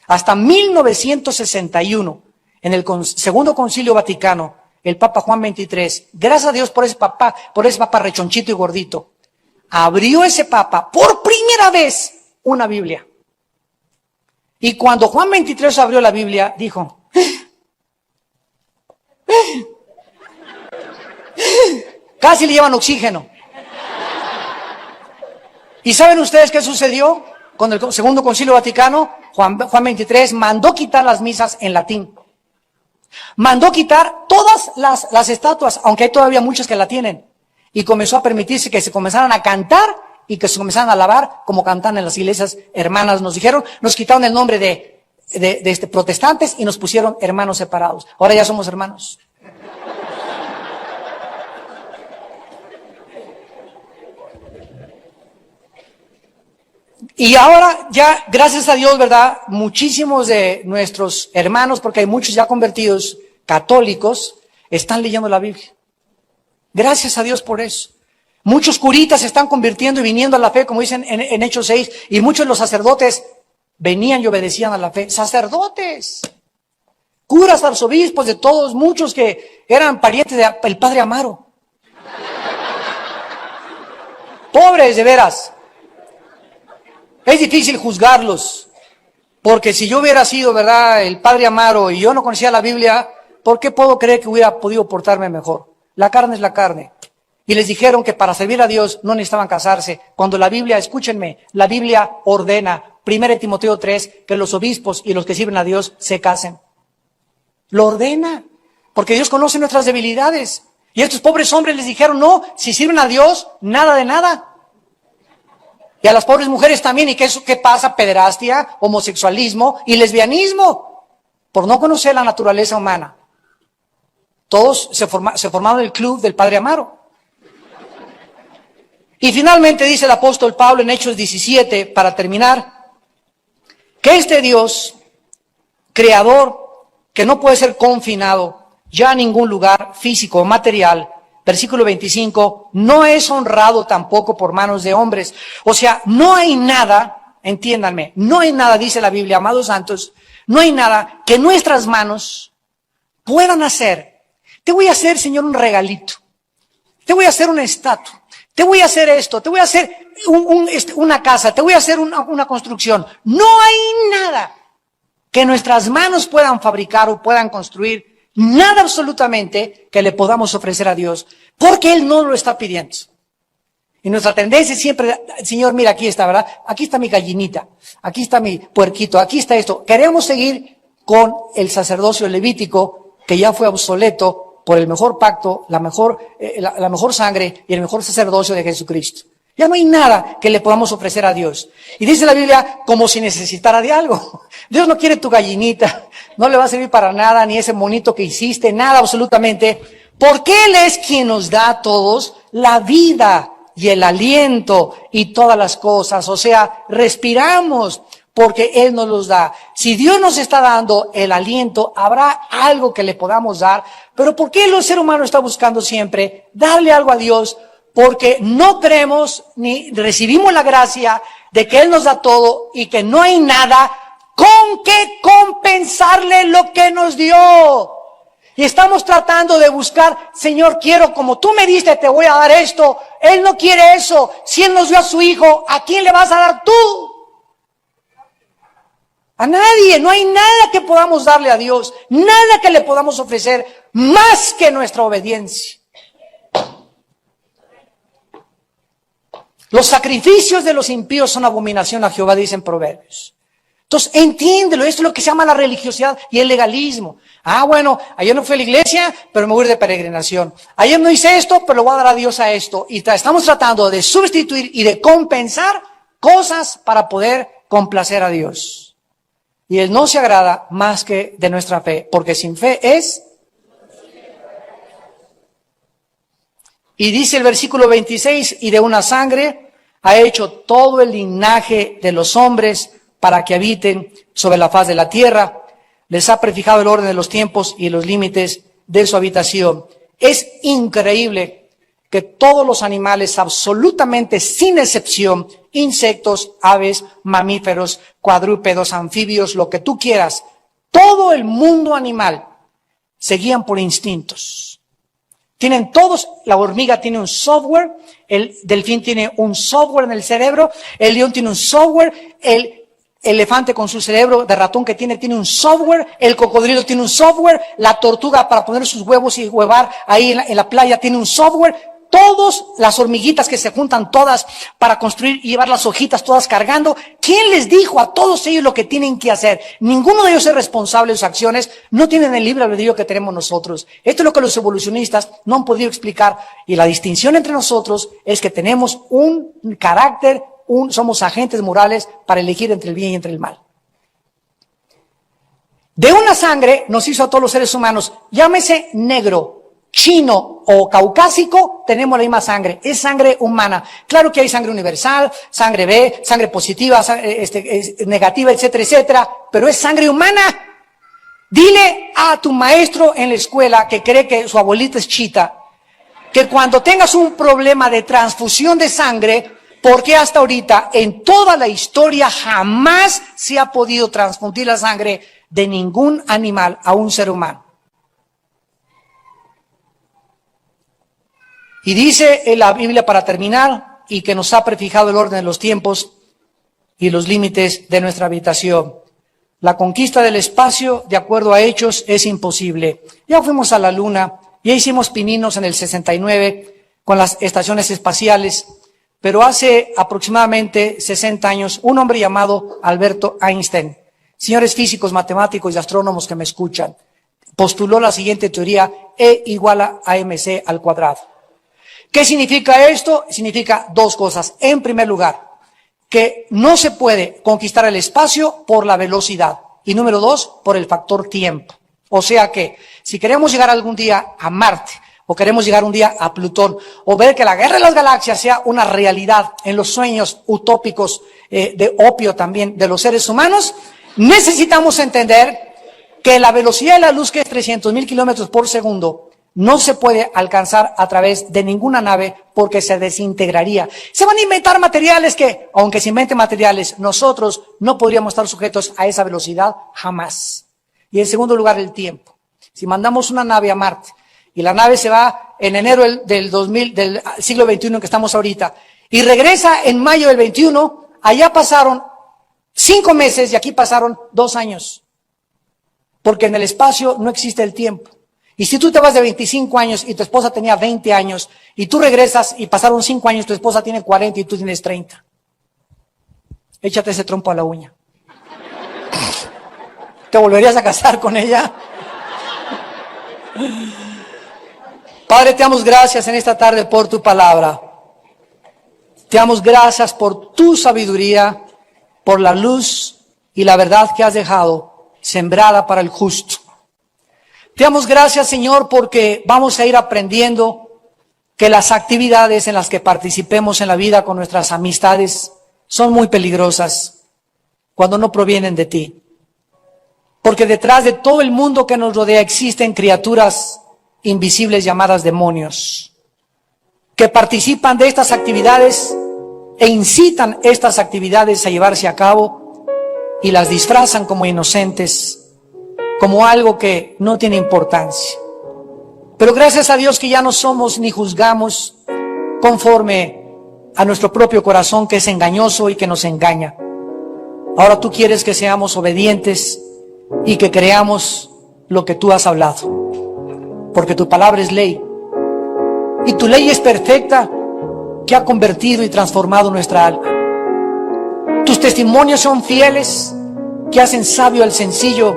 Hasta 1961, en el Segundo Concilio Vaticano, el Papa Juan XXIII, gracias a Dios por ese papa rechonchito y gordito, abrió ese papa por primera vez una Biblia. Y cuando Juan XXIII abrió la Biblia, dijo, casi le llevan oxígeno. ¿Y saben ustedes qué sucedió con el Segundo Concilio Vaticano? Juan XXIII mandó quitar las misas en latín. Mandó quitar todas las estatuas, aunque hay todavía muchas que la tienen. Y comenzó a permitirse que se comenzaran a cantar y que se comenzaran a alabar como cantan en las iglesias hermanas. Nos quitaron el nombre de protestantes y nos pusieron hermanos separados. Ahora ya somos hermanos. Y ahora ya, gracias a Dios, ¿verdad? Muchísimos de nuestros hermanos, porque hay muchos ya convertidos católicos, están leyendo la Biblia. Gracias a Dios por eso. Muchos curitas se están convirtiendo y viniendo a la fe, como dicen en Hechos 6, y muchos de los sacerdotes venían y obedecían a la fe. Sacerdotes, curas, arzobispos, de todos, muchos que eran parientes del Padre Amaro. Pobres, de veras. Es difícil juzgarlos, porque si yo hubiera sido, ¿verdad?, el Padre Amaro y yo no conocía la Biblia, ¿por qué puedo creer que hubiera podido portarme mejor? La carne es la carne. Y les dijeron que para servir a Dios no necesitaban casarse, cuando la Biblia, escúchenme, la Biblia ordena, 1 Timoteo 3, que los obispos y los que sirven a Dios se casen. Lo ordena, porque Dios conoce nuestras debilidades. Y estos pobres hombres les dijeron, no, si sirven a Dios, nada de nada. Y a las pobres mujeres también. ¿Y qué pasa? Pederastia, homosexualismo y lesbianismo, por no conocer la naturaleza humana. Todos se formaron el club del Padre Amaro. Y finalmente dice el apóstol Pablo en Hechos 17, para terminar, que este Dios, creador, que no puede ser confinado ya a ningún lugar físico o material, versículo 25, no es honrado tampoco por manos de hombres. O sea, no hay nada, entiéndanme, no hay nada, dice la Biblia, amados santos, no hay nada que nuestras manos puedan hacer. Te voy a hacer, Señor, un regalito. Te voy a hacer una estatua. Te voy a hacer esto. Te voy a hacer una casa. Te voy a hacer una construcción. No hay nada que nuestras manos puedan fabricar o puedan construir. Nada absolutamente que le podamos ofrecer a Dios, porque Él no lo está pidiendo. Y nuestra tendencia siempre, Señor, mira, aquí está, ¿verdad? Aquí está mi gallinita, aquí está mi puerquito, aquí está esto. Queremos seguir con el sacerdocio levítico, que ya fue obsoleto por el mejor pacto, la mejor sangre y el mejor sacerdocio de Jesucristo. Ya no hay nada que le podamos ofrecer a Dios. Y dice la Biblia, como si necesitara de algo. Dios no quiere tu gallinita, no le va a servir para nada, ni ese monito que hiciste, nada absolutamente, porque Él es quien nos da a todos la vida y el aliento y todas las cosas. O sea, respiramos, porque Él nos los da. Si Dios nos está dando el aliento, habrá algo que le podamos dar. Pero ¿por qué el ser humano está buscando siempre darle algo a Dios? Porque no creemos ni recibimos la gracia de que Él nos da todo y que no hay nada con que compensarle lo que nos dio. Y estamos tratando de buscar, Señor, quiero, como tú me diste, te voy a dar esto. Él no quiere eso. Si Él nos dio a su Hijo, ¿a quién le vas a dar tú? A nadie. No hay nada que podamos darle a Dios, nada que le podamos ofrecer más que nuestra obediencia. Los sacrificios de los impíos son abominación a Jehová, dicen Proverbios. Entonces, entiéndelo, esto es lo que se llama la religiosidad y el legalismo. Bueno, ayer no fui a la iglesia, pero me voy a ir de peregrinación. Ayer no hice esto, pero lo voy a dar a Dios a esto. Y estamos tratando de sustituir y de compensar cosas para poder complacer a Dios. Y Él no se agrada más que de nuestra fe, porque sin fe es... Y dice el versículo 26, y de una sangre ha hecho todo el linaje de los hombres para que habiten sobre la faz de la tierra. Les ha prefijado el orden de los tiempos y los límites de su habitación. Es increíble que todos los animales, absolutamente sin excepción, insectos, aves, mamíferos, cuadrúpedos, anfibios, lo que tú quieras, todo el mundo animal se guían por instintos. Tienen todos, la hormiga tiene un software, el delfín tiene un software en el cerebro, el león tiene un software, el elefante con su cerebro de ratón que tiene un software, el cocodrilo tiene un software, la tortuga para poner sus huevos y huevar ahí en la playa tiene un software. Todas las hormiguitas que se juntan todas para construir y llevar las hojitas todas cargando. ¿Quién les dijo a todos ellos lo que tienen que hacer? Ninguno de ellos es responsable de sus acciones. No tienen el libre albedrío que tenemos nosotros. Esto es lo que los evolucionistas no han podido explicar. Y la distinción entre nosotros es que tenemos un carácter, somos agentes morales para elegir entre el bien y entre el mal. De una sangre nos hizo a todos los seres humanos, llámese negro, chino o caucásico, tenemos la misma sangre, es sangre humana. Claro que hay sangre universal, sangre B, sangre positiva, negativa, etcétera, etcétera, pero es sangre humana. Dile a tu maestro en la escuela que cree que su abuelita es chita, que cuando tengas un problema de transfusión de sangre, porque hasta ahorita en toda la historia jamás se ha podido transfundir la sangre de ningún animal a un ser humano. Y dice en la Biblia, para terminar, y que nos ha prefijado el orden de los tiempos y los límites de nuestra habitación. La conquista del espacio, de acuerdo a Hechos, es imposible. Ya fuimos a la Luna, ya hicimos pininos en el 69 con las estaciones espaciales, pero hace aproximadamente 60 años, un hombre llamado Alberto Einstein, señores físicos, matemáticos y astrónomos que me escuchan, postuló la siguiente teoría: E igual a mc al cuadrado. ¿Qué significa esto? Significa dos cosas. En primer lugar, que no se puede conquistar el espacio por la velocidad. Y número dos, por el factor tiempo. O sea que, si queremos llegar algún día a Marte, o queremos llegar un día a Plutón, o ver que la guerra de las galaxias sea una realidad en los sueños utópicos de opio también de los seres humanos, necesitamos entender que la velocidad de la luz, que es 300,000 kilómetros por segundo, no se puede alcanzar a través de ninguna nave porque se desintegraría. Se van a inventar materiales que, aunque se inventen materiales, nosotros no podríamos estar sujetos a esa velocidad jamás. Y en segundo lugar, el tiempo. Si mandamos una nave a Marte y la nave se va en enero del siglo XXI en que estamos ahorita y regresa en mayo del 21, allá pasaron 5 meses y aquí pasaron 2 años. Porque en el espacio no existe el tiempo. Y si tú te vas de 25 años y tu esposa tenía 20 años y tú regresas y pasaron 5 años, tu esposa tiene 40 y tú tienes 30. Échate ese trompo a la uña. ¿Te volverías a casar con ella? Padre, te damos gracias en esta tarde por tu palabra. Te damos gracias por tu sabiduría, por la luz y la verdad que has dejado sembrada para el justo. Te damos gracias, Señor, porque vamos a ir aprendiendo que las actividades en las que participemos en la vida con nuestras amistades son muy peligrosas. cuando no provienen de ti. Porque detrás de todo el mundo que nos rodea existen criaturas invisibles llamadas demonios, que participan de estas actividades e incitan estas actividades a llevarse a cabo y las disfrazan como inocentes, como algo que no tiene importancia. Pero gracias a Dios que ya no somos ni juzgamos conforme a nuestro propio corazón, que es engañoso y que nos engaña. Ahora tú quieres que seamos obedientes y que creamos lo que tú has hablado, porque tu palabra es ley y tu ley es perfecta, que ha convertido y transformado nuestra alma. Tus testimonios son fieles, que hacen sabio al sencillo.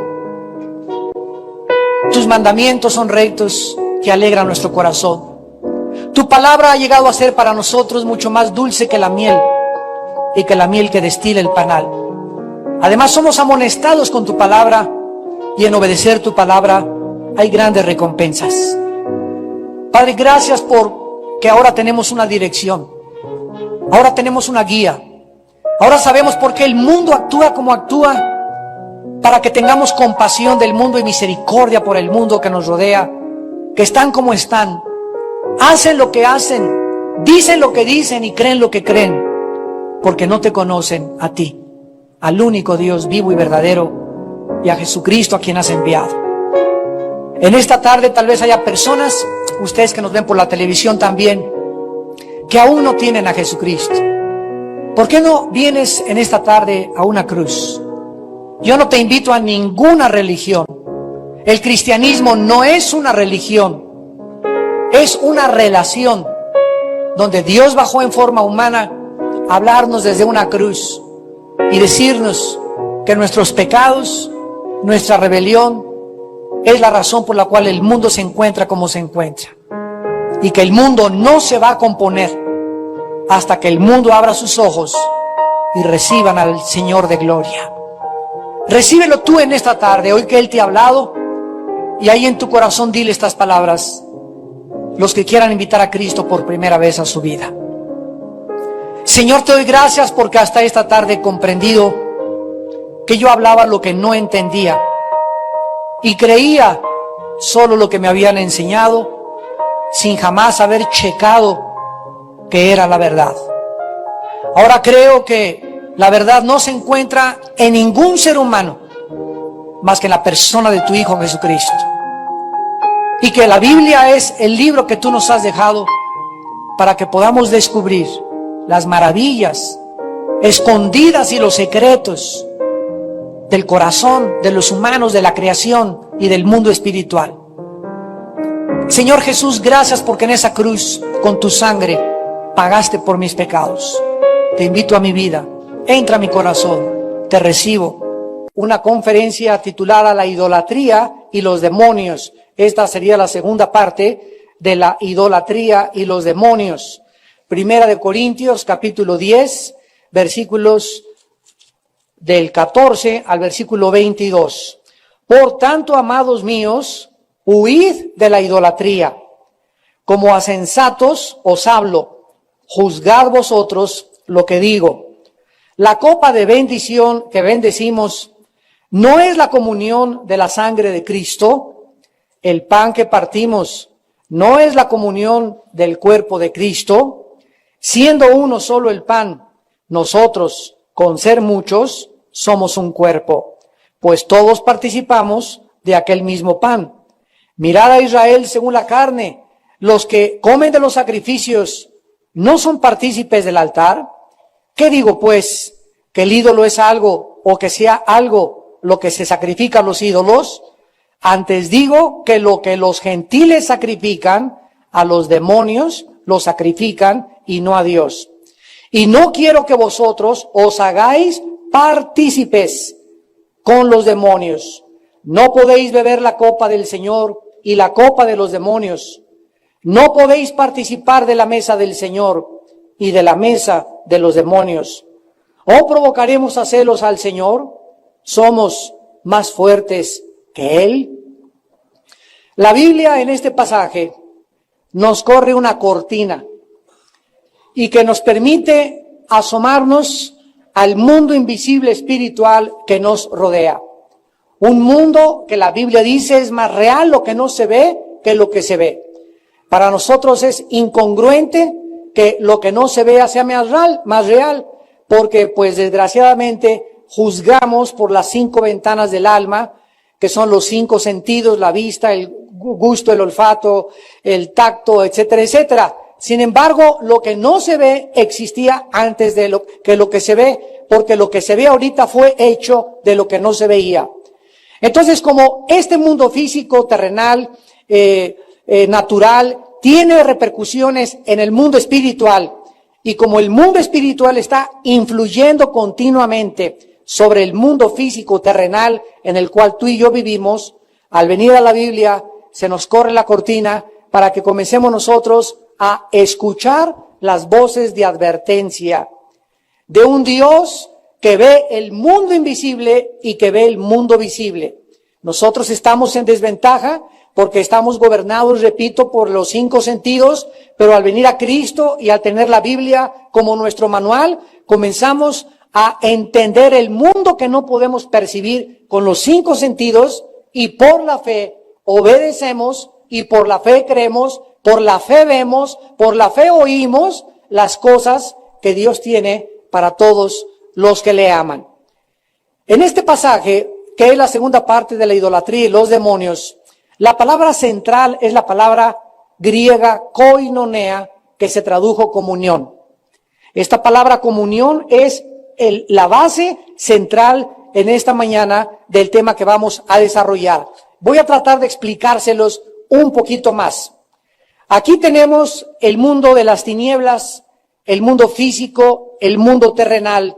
Tus mandamientos son rectos, que alegran nuestro corazón. Tu palabra ha llegado a ser para nosotros mucho más dulce que la miel, y que la miel que destila el panal. Además somos amonestados con tu palabra, y en obedecer tu palabra hay grandes recompensas. Padre, gracias por que ahora tenemos una dirección, ahora tenemos una guía, ahora sabemos por qué el mundo actúa como actúa, para que tengamos compasión del mundo y misericordia por el mundo que nos rodea, que están como están, hacen lo que hacen, dicen lo que dicen y creen lo que creen, porque no te conocen a ti, al único Dios vivo y verdadero, y a Jesucristo a quien has enviado. En esta tarde tal vez haya personas, ustedes que nos ven por la televisión también, que aún no tienen a Jesucristo. ¿Por qué no vienes en esta tarde a una cruz? Yo no te invito a ninguna religión. El cristianismo no es una religión, es una relación donde Dios bajó en forma humana a hablarnos desde una cruz y decirnos que nuestros pecados, nuestra rebelión, es la razón por la cual el mundo se encuentra como se encuentra, y que el mundo no se va a componer hasta que el mundo abra sus ojos y reciban al Señor de gloria. Recíbelo tú en esta tarde, hoy que Él te ha hablado, y ahí en tu corazón dile estas palabras, los que quieran invitar a Cristo por primera vez a su vida. Señor, te doy gracias porque hasta esta tarde he comprendido que yo hablaba lo que no entendía y creía solo lo que me habían enseñado, sin jamás haber checado que era la verdad. Ahora creo que la verdad no se encuentra en ningún ser humano más que en la persona de tu Hijo Jesucristo, y que la Biblia es el libro que tú nos has dejado para que podamos descubrir las maravillas escondidas y los secretos del corazón de los humanos, de la creación y del mundo espiritual. Señor Jesús, gracias porque en esa cruz, con tu sangre, pagaste por mis pecados. Te invito a mi vida, entra a mi corazón, te recibo. Una conferencia titulada La idolatría y los demonios. Esta sería la segunda parte de la idolatría y los demonios. Primera de Corintios, capítulo 10, versículos del 14 al versículo 22. Por tanto, amados míos, huid de la idolatría. Como a sensatos os hablo, juzgad vosotros lo que digo. La copa de bendición que bendecimos, ¿no es la comunión de la sangre de Cristo? El pan que partimos, ¿no es la comunión del cuerpo de Cristo? Siendo uno solo el pan, nosotros, con ser muchos, somos un cuerpo, pues todos participamos de aquel mismo pan. Mirad a Israel según la carne, los que comen de los sacrificios, ¿no son partícipes del altar? ¿Qué digo pues? ¿Que el ídolo es algo, o que sea algo lo que se sacrifica a los ídolos? Antes digo que lo que los gentiles sacrifican, a los demonios lo sacrifican y no a Dios. Y no quiero que vosotros os hagáis partícipes con los demonios. No podéis beber la copa del Señor y la copa de los demonios. No podéis participar de la mesa del Señor y de la mesa de los demonios. ¿O provocaremos a celos al Señor? ¿Somos más fuertes que Él? La Biblia en este pasaje nos corre una cortina y que nos permite asomarnos al mundo invisible espiritual que nos rodea. Un mundo que la Biblia dice es más real lo que no se ve que lo que se ve. Para nosotros es incongruente que lo que no se vea sea más real, porque pues desgraciadamente juzgamos por las 5 ventanas del alma, que son los 5 sentidos, la vista, el gusto, el olfato, el tacto, etcétera, etcétera. Sin embargo, lo que no se ve existía antes de lo que se ve, porque lo que se ve ahorita fue hecho de lo que no se veía. Entonces, como este mundo físico, terrenal, natural, tiene repercusiones en el mundo espiritual, y como el mundo espiritual está influyendo continuamente sobre el mundo físico, terrenal, en el cual tú y yo vivimos, al venir a la Biblia, se nos corre la cortina para que comencemos nosotros a escuchar las voces de advertencia de un Dios que ve el mundo invisible y que ve el mundo visible. Nosotros estamos en desventaja porque estamos gobernados, repito, por los 5 sentidos, pero al venir a Cristo y al tener la Biblia como nuestro manual, comenzamos a entender el mundo que no podemos percibir con los 5 sentidos, y por la fe obedecemos, y por la fe creemos, por la fe vemos, por la fe oímos las cosas que Dios tiene para todos los que le aman. En este pasaje, que es la segunda parte de la idolatría y los demonios, la palabra central es la palabra griega koinonea, que se tradujo comunión. Esta palabra comunión es la base central en esta mañana del tema que vamos a desarrollar. Voy a tratar de explicárselos un poquito más. Aquí tenemos el mundo de las tinieblas, el mundo físico, el mundo terrenal,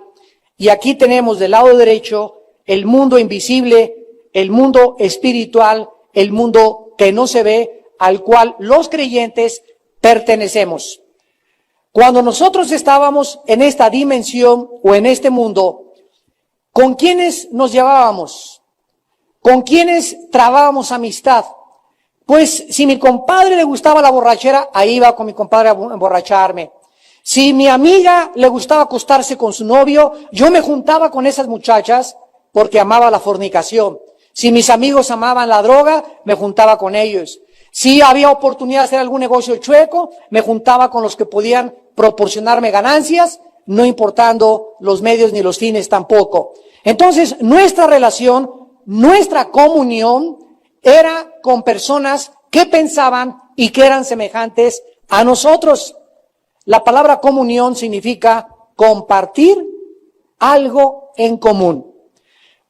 y aquí tenemos del lado derecho el mundo invisible, el mundo espiritual, el mundo que no se ve, al cual los creyentes pertenecemos. Cuando nosotros estábamos en esta dimensión o en este mundo, ¿con quiénes nos llevábamos? ¿Con quiénes trabábamos amistad? Pues si mi compadre le gustaba la borrachera, ahí iba con mi compadre a emborracharme. Si mi amiga le gustaba acostarse con su novio, yo me juntaba con esas muchachas porque amaba la fornicación. Si mis amigos amaban la droga, me juntaba con ellos. Si había oportunidad de hacer algún negocio chueco, me juntaba con los que podían proporcionarme ganancias, no importando los medios ni los fines tampoco. Entonces, nuestra relación, nuestra comunión era con personas que pensaban y que eran semejantes a nosotros. La palabra comunión significa compartir algo en común.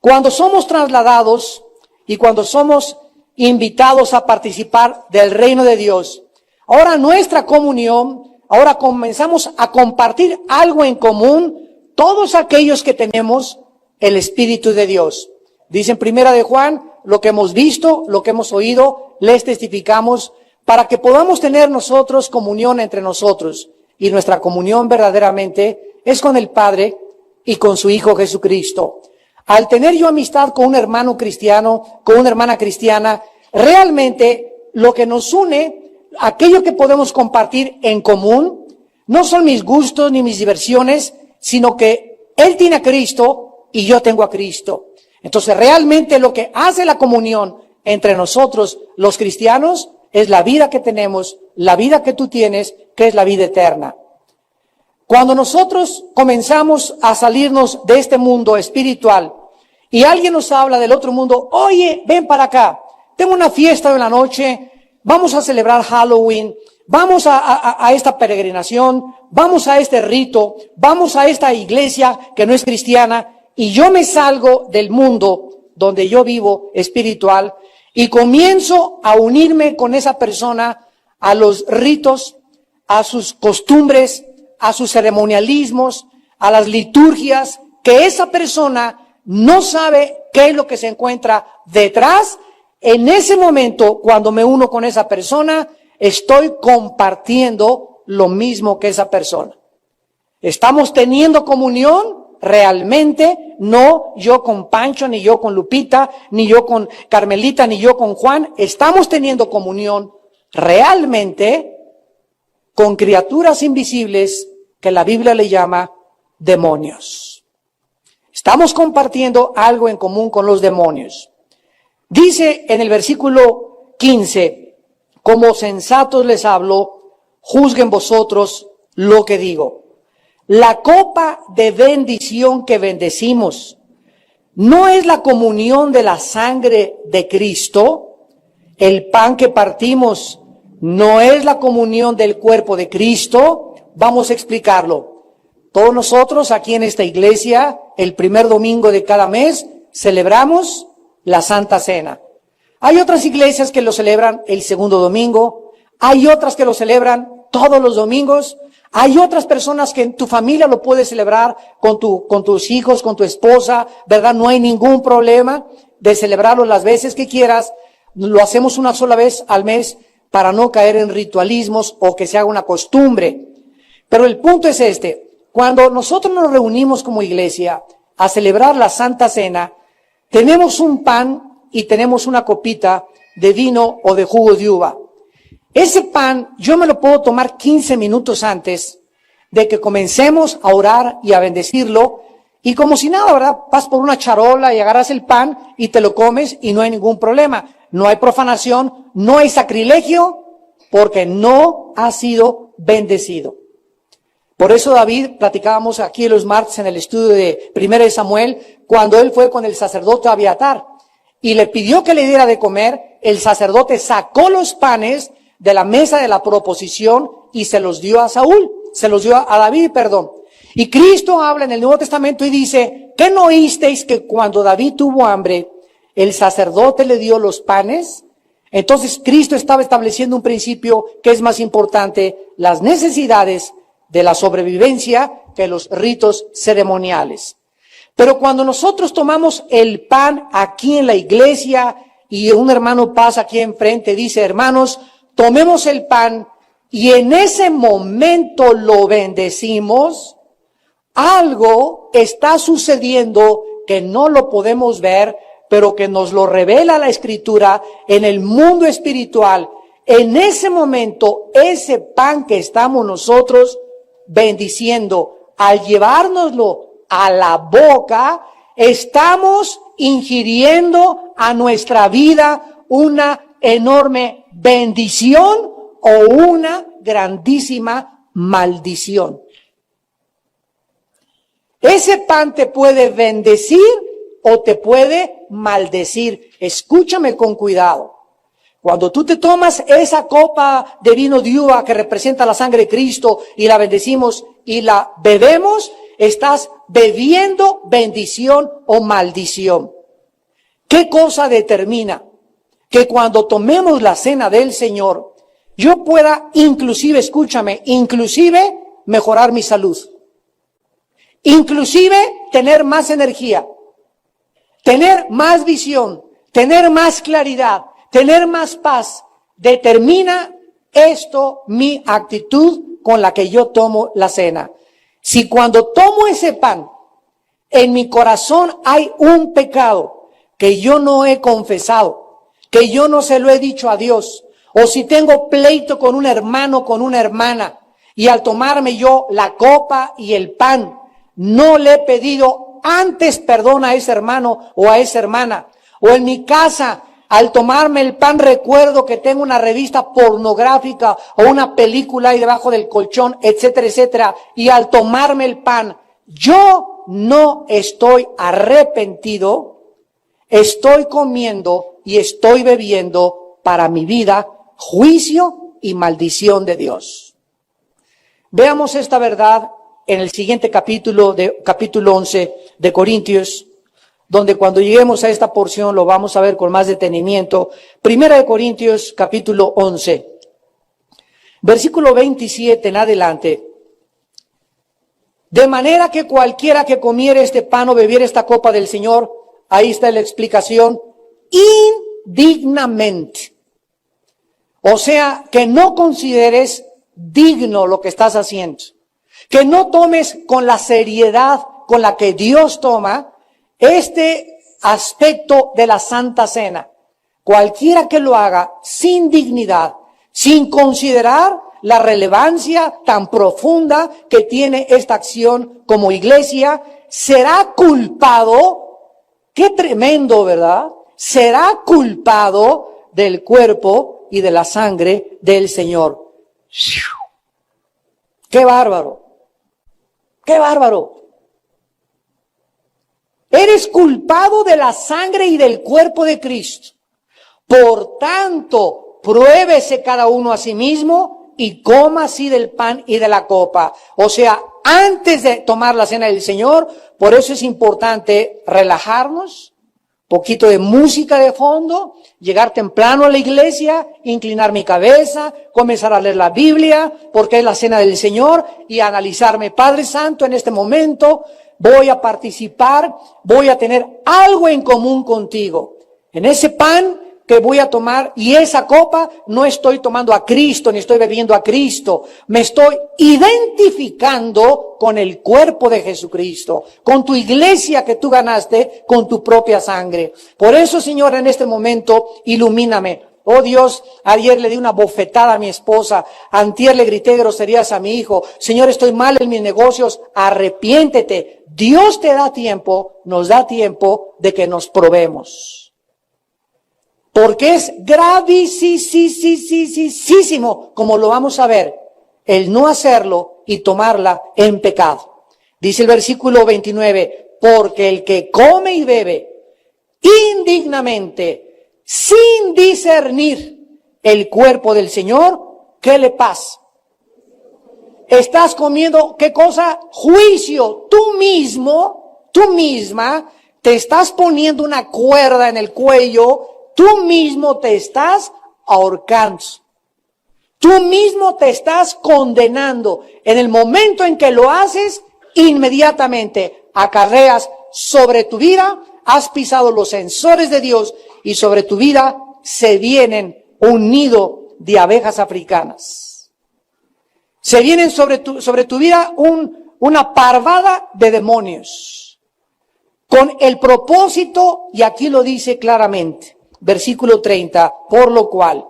Cuando somos trasladados y cuando somos invitados a participar del reino de Dios, ahora nuestra comunión, ahora comenzamos a compartir algo en común, todos aquellos que tenemos el Espíritu de Dios. Dice en Primera de Juan, lo que hemos visto, lo que hemos oído, les testificamos para que podamos tener nosotros comunión entre nosotros. Y nuestra comunión verdaderamente es con el Padre y con su Hijo Jesucristo. Al tener yo amistad con un hermano cristiano, con una hermana cristiana, realmente lo que nos une, aquello que podemos compartir en común, no son mis gustos ni mis diversiones, sino que Él tiene a Cristo y yo tengo a Cristo. Entonces realmente lo que hace la comunión entre nosotros los cristianos es la vida que tenemos, la vida que tú tienes, que es la vida eterna. Cuando nosotros comenzamos a salirnos de este mundo espiritual y alguien nos habla del otro mundo, oye, ven para acá, tengo una fiesta de la noche, vamos a celebrar Halloween, vamos a esta peregrinación, vamos a este rito, vamos a esta iglesia que no es cristiana, y yo me salgo del mundo donde yo vivo espiritual y comienzo a unirme con esa persona a los ritos, a sus costumbres, a sus ceremonialismos, a las liturgias, que esa persona no sabe qué es lo que se encuentra detrás. En ese momento, cuando me uno con esa persona, estoy compartiendo lo mismo que esa persona. Estamos teniendo comunión realmente, no yo con Pancho, ni yo con Lupita, ni yo con Carmelita, ni yo con Juan. Estamos teniendo comunión realmente con criaturas invisibles que la Biblia le llama demonios. Estamos compartiendo algo en común con los demonios. Dice en el versículo 15, como sensatos les hablo, juzguen vosotros lo que digo. La copa de bendición que bendecimos no es la comunión de la sangre de Cristo. El pan que partimos no es la comunión del cuerpo de Cristo. Vamos a explicarlo. Todos nosotros aquí en esta iglesia, el primer domingo de cada mes, celebramos la Santa Cena. Hay otras iglesias que lo celebran el segundo domingo. Hay otras que lo celebran todos los domingos. Hay otras personas que en tu familia lo puedes celebrar con tus hijos, con tu esposa, ¿verdad? No hay ningún problema de celebrarlo las veces que quieras. Lo hacemos una sola vez al mes para no caer en ritualismos o que se haga una costumbre. Pero el punto es este. Cuando nosotros nos reunimos como iglesia a celebrar la Santa Cena, tenemos un pan y tenemos una copita de vino o de jugo de uva. Ese pan yo me lo puedo tomar 15 minutos antes de que comencemos a orar y a bendecirlo. Y como si nada, ¿verdad? Vas por una charola y agarras el pan y te lo comes y no hay ningún problema. No hay profanación, no hay sacrilegio, porque no ha sido bendecido. Por eso David, platicábamos aquí los martes en el estudio de 1 Samuel, cuando él fue con el sacerdote Abiatar y le pidió que le diera de comer, el sacerdote sacó los panes de la mesa de la proposición y se los dio a David. Y Cristo habla en el Nuevo Testamento y dice, ¿qué no oísteis que cuando David tuvo hambre, el sacerdote le dio los panes? Entonces Cristo estaba estableciendo un principio que es más importante, las necesidades de la sobrevivencia que los ritos ceremoniales. Pero cuando nosotros tomamos el pan aquí en la iglesia y un hermano pasa aquí enfrente y dice, hermanos, tomemos el pan y en ese momento lo bendecimos, algo está sucediendo que no lo podemos ver, pero que nos lo revela la Escritura en el mundo espiritual. En ese momento, ese pan que estamos nosotros bendiciendo, al llevárnoslo a la boca, estamos ingiriendo a nuestra vida una enorme bendición o una grandísima maldición. Ese pan te puede bendecir o te puede maldecir. Escúchame con cuidado. Cuando tú te tomas esa copa de vino de uva que representa la sangre de Cristo y la bendecimos y la bebemos, estás bebiendo bendición o maldición. ¿Qué cosa determina que cuando tomemos la cena del Señor, yo pueda inclusive mejorar mi salud? Inclusive tener más energía, tener más visión, tener más claridad, tener más paz. Determina esto mi actitud con la que yo tomo la cena. Si cuando tomo ese pan, en mi corazón hay un pecado que yo no he confesado, que yo no se lo he dicho a Dios, o si tengo pleito con un hermano, con una hermana, y al tomarme yo la copa y el pan, no le he pedido antes perdón a ese hermano o a esa hermana, o en mi casa, al tomarme el pan recuerdo que tengo una revista pornográfica o una película ahí debajo del colchón, etcétera, etcétera, y al tomarme el pan, yo no estoy arrepentido, estoy comiendo y estoy bebiendo para mi vida juicio y maldición de Dios. Veamos esta verdad en el siguiente capítulo 11 de Corintios, donde cuando lleguemos a esta porción lo vamos a ver con más detenimiento. Primera de Corintios, capítulo 11, versículo 27 en adelante. De manera que cualquiera que comiere este pan o bebiere esta copa del Señor, ahí está la explicación, indignamente. O sea, que no consideres digno lo que estás haciendo. Que no tomes con la seriedad con la que Dios toma este aspecto de la Santa Cena. Cualquiera que lo haga sin dignidad, sin considerar la relevancia tan profunda que tiene esta acción como iglesia, será culpado, qué tremendo, ¿verdad? Será culpado del cuerpo y de la sangre del Señor. ¡Qué bárbaro! ¡Qué bárbaro! Eres culpado de la sangre y del cuerpo de Cristo. Por tanto, pruébese cada uno a sí mismo y coma así del pan y de la copa. O sea, antes de tomar la cena del Señor, por eso es importante relajarnos, poquito de música de fondo, llegar temprano a la iglesia, inclinar mi cabeza, comenzar a leer la Biblia, porque es la cena del Señor, y analizarme, Padre Santo, en este momento voy a participar, voy a tener algo en común contigo. En ese pan que voy a tomar y esa copa, no estoy tomando a Cristo, ni estoy bebiendo a Cristo. Me estoy identificando con el cuerpo de Jesucristo, con tu iglesia que tú ganaste con tu propia sangre. Por eso, Señor, en este momento, ilumíname. Oh Dios, ayer le di una bofetada a mi esposa, antier le grité groserías a mi hijo. Señor, estoy mal en mis negocios, arrepiéntete. Dios te da tiempo, nos da tiempo de que nos probemos. Porque es gravísimo, como lo vamos a ver, el no hacerlo y tomarla en pecado. Dice el versículo 29, porque el que come y bebe indignamente, sin discernir el cuerpo del Señor, ¿qué le pasa? Estás comiendo, ¿qué cosa? Juicio. Tú misma, te estás poniendo una cuerda en el cuello. Tú mismo te estás ahorcando. Tú mismo te estás condenando. En el momento en que lo haces, inmediatamente acarreas sobre tu vida, has pisado los sensores de Dios y sobre tu vida se vienen un nido de abejas africanas. Se vienen sobre tu vida una parvada de demonios. Con el propósito, y aquí lo dice claramente, versículo 30, por lo cual,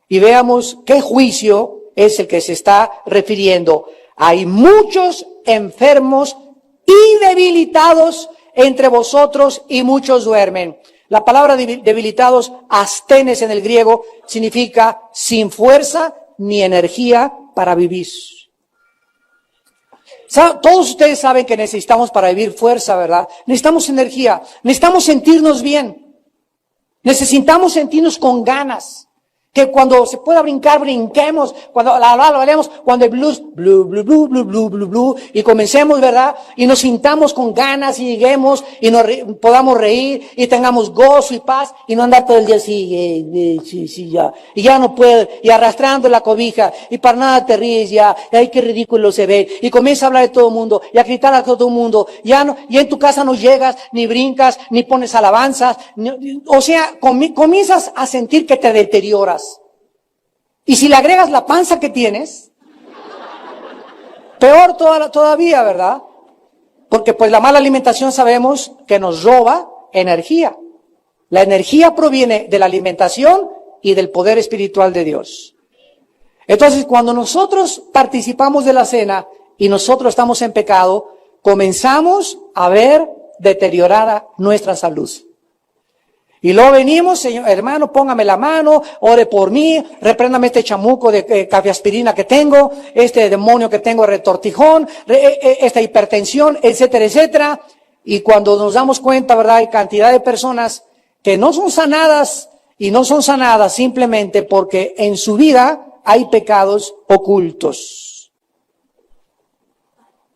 y veamos qué juicio es el que se está refiriendo. Hay muchos enfermos y debilitados entre vosotros y muchos duermen. La palabra debilitados, astenes en el griego, significa sin fuerza ni energía para vivir. Todos ustedes saben que necesitamos para vivir fuerza, ¿verdad? Necesitamos energía, necesitamos sentirnos bien. Necesitamos sentirnos con ganas. Que cuando se pueda brincar, brinquemos. Cuando lo haremos, cuando el blues, blu, blu, blu, blu, blu, blu, blu, y comencemos, ¿verdad? Y nos sintamos con ganas y lleguemos y podamos reír y tengamos gozo y paz y no andar todo el día así, sí, ya. Y ya no puedo, y arrastrando la cobija, y para nada te ríes ya, y ay, qué ridículo se ve. Y comienza a hablar de todo el mundo, y a gritar a todo el mundo. Ya no, y en tu casa no llegas, ni brincas, ni pones alabanzas. O sea, comienzas a sentir que te deterioras. Y si le agregas la panza que tienes, peor todavía, ¿verdad? Porque pues la mala alimentación sabemos que nos roba energía. La energía proviene de la alimentación y del poder espiritual de Dios. Entonces, cuando nosotros participamos de la cena y nosotros estamos en pecado, comenzamos a ver deteriorada nuestra salud. Y luego venimos, Señor, hermano, póngame la mano, ore por mí, repréndame este chamuco de cafeaspirina que tengo, este demonio que tengo retortijón, esta hipertensión, etcétera, etcétera. Y cuando nos damos cuenta, ¿verdad? Hay cantidad de personas que no son sanadas y no son sanadas simplemente porque en su vida hay pecados ocultos.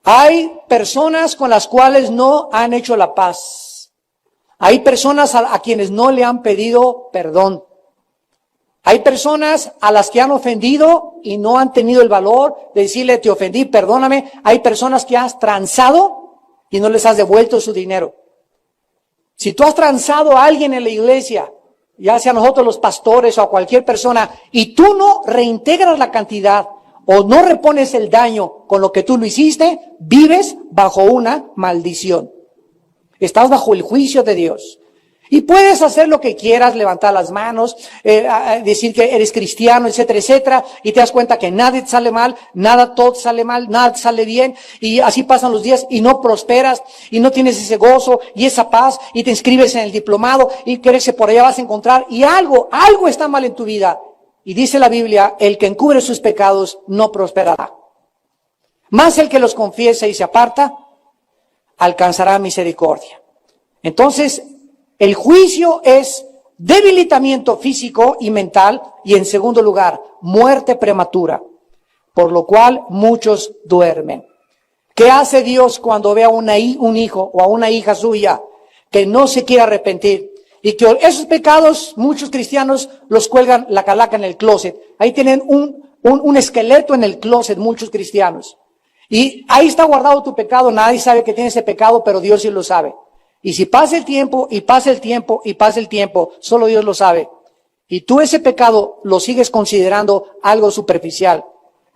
Hay personas con las cuales no han hecho la paz. Hay personas a quienes no le han pedido perdón. Hay personas a las que han ofendido y no han tenido el valor de decirle, te ofendí, perdóname. Hay personas que has transado y no les has devuelto su dinero. Si tú has transado a alguien en la iglesia, ya sea nosotros los pastores o a cualquier persona, y tú no reintegras la cantidad o no repones el daño con lo que tú lo hiciste, vives bajo una maldición. Estás bajo el juicio de Dios. Y puedes hacer lo que quieras, levantar las manos, decir que eres cristiano, etcétera, etcétera, y te das cuenta que nada te sale mal, nada todo te sale mal, nada te sale bien, y así pasan los días y no prosperas, y no tienes ese gozo y esa paz, y te inscribes en el diplomado, y crees que por allá vas a encontrar, y algo está mal en tu vida. Y dice la Biblia, el que encubre sus pecados no prosperará. Más el que los confiesa y se aparta, alcanzará misericordia. Entonces, el juicio es debilitamiento físico y mental y, en segundo lugar, muerte prematura, por lo cual muchos duermen. ¿Qué hace Dios cuando ve a un hijo o a una hija suya que no se quiere arrepentir? Y que esos pecados, muchos cristianos los cuelgan la calaca en el closet. Ahí tienen un esqueleto en el closet, muchos cristianos. Y ahí está guardado tu pecado, nadie sabe que tienes ese pecado, pero Dios sí lo sabe. Y si pasa el tiempo, y pasa el tiempo, y pasa el tiempo, solo Dios lo sabe. Y tú ese pecado lo sigues considerando algo superficial.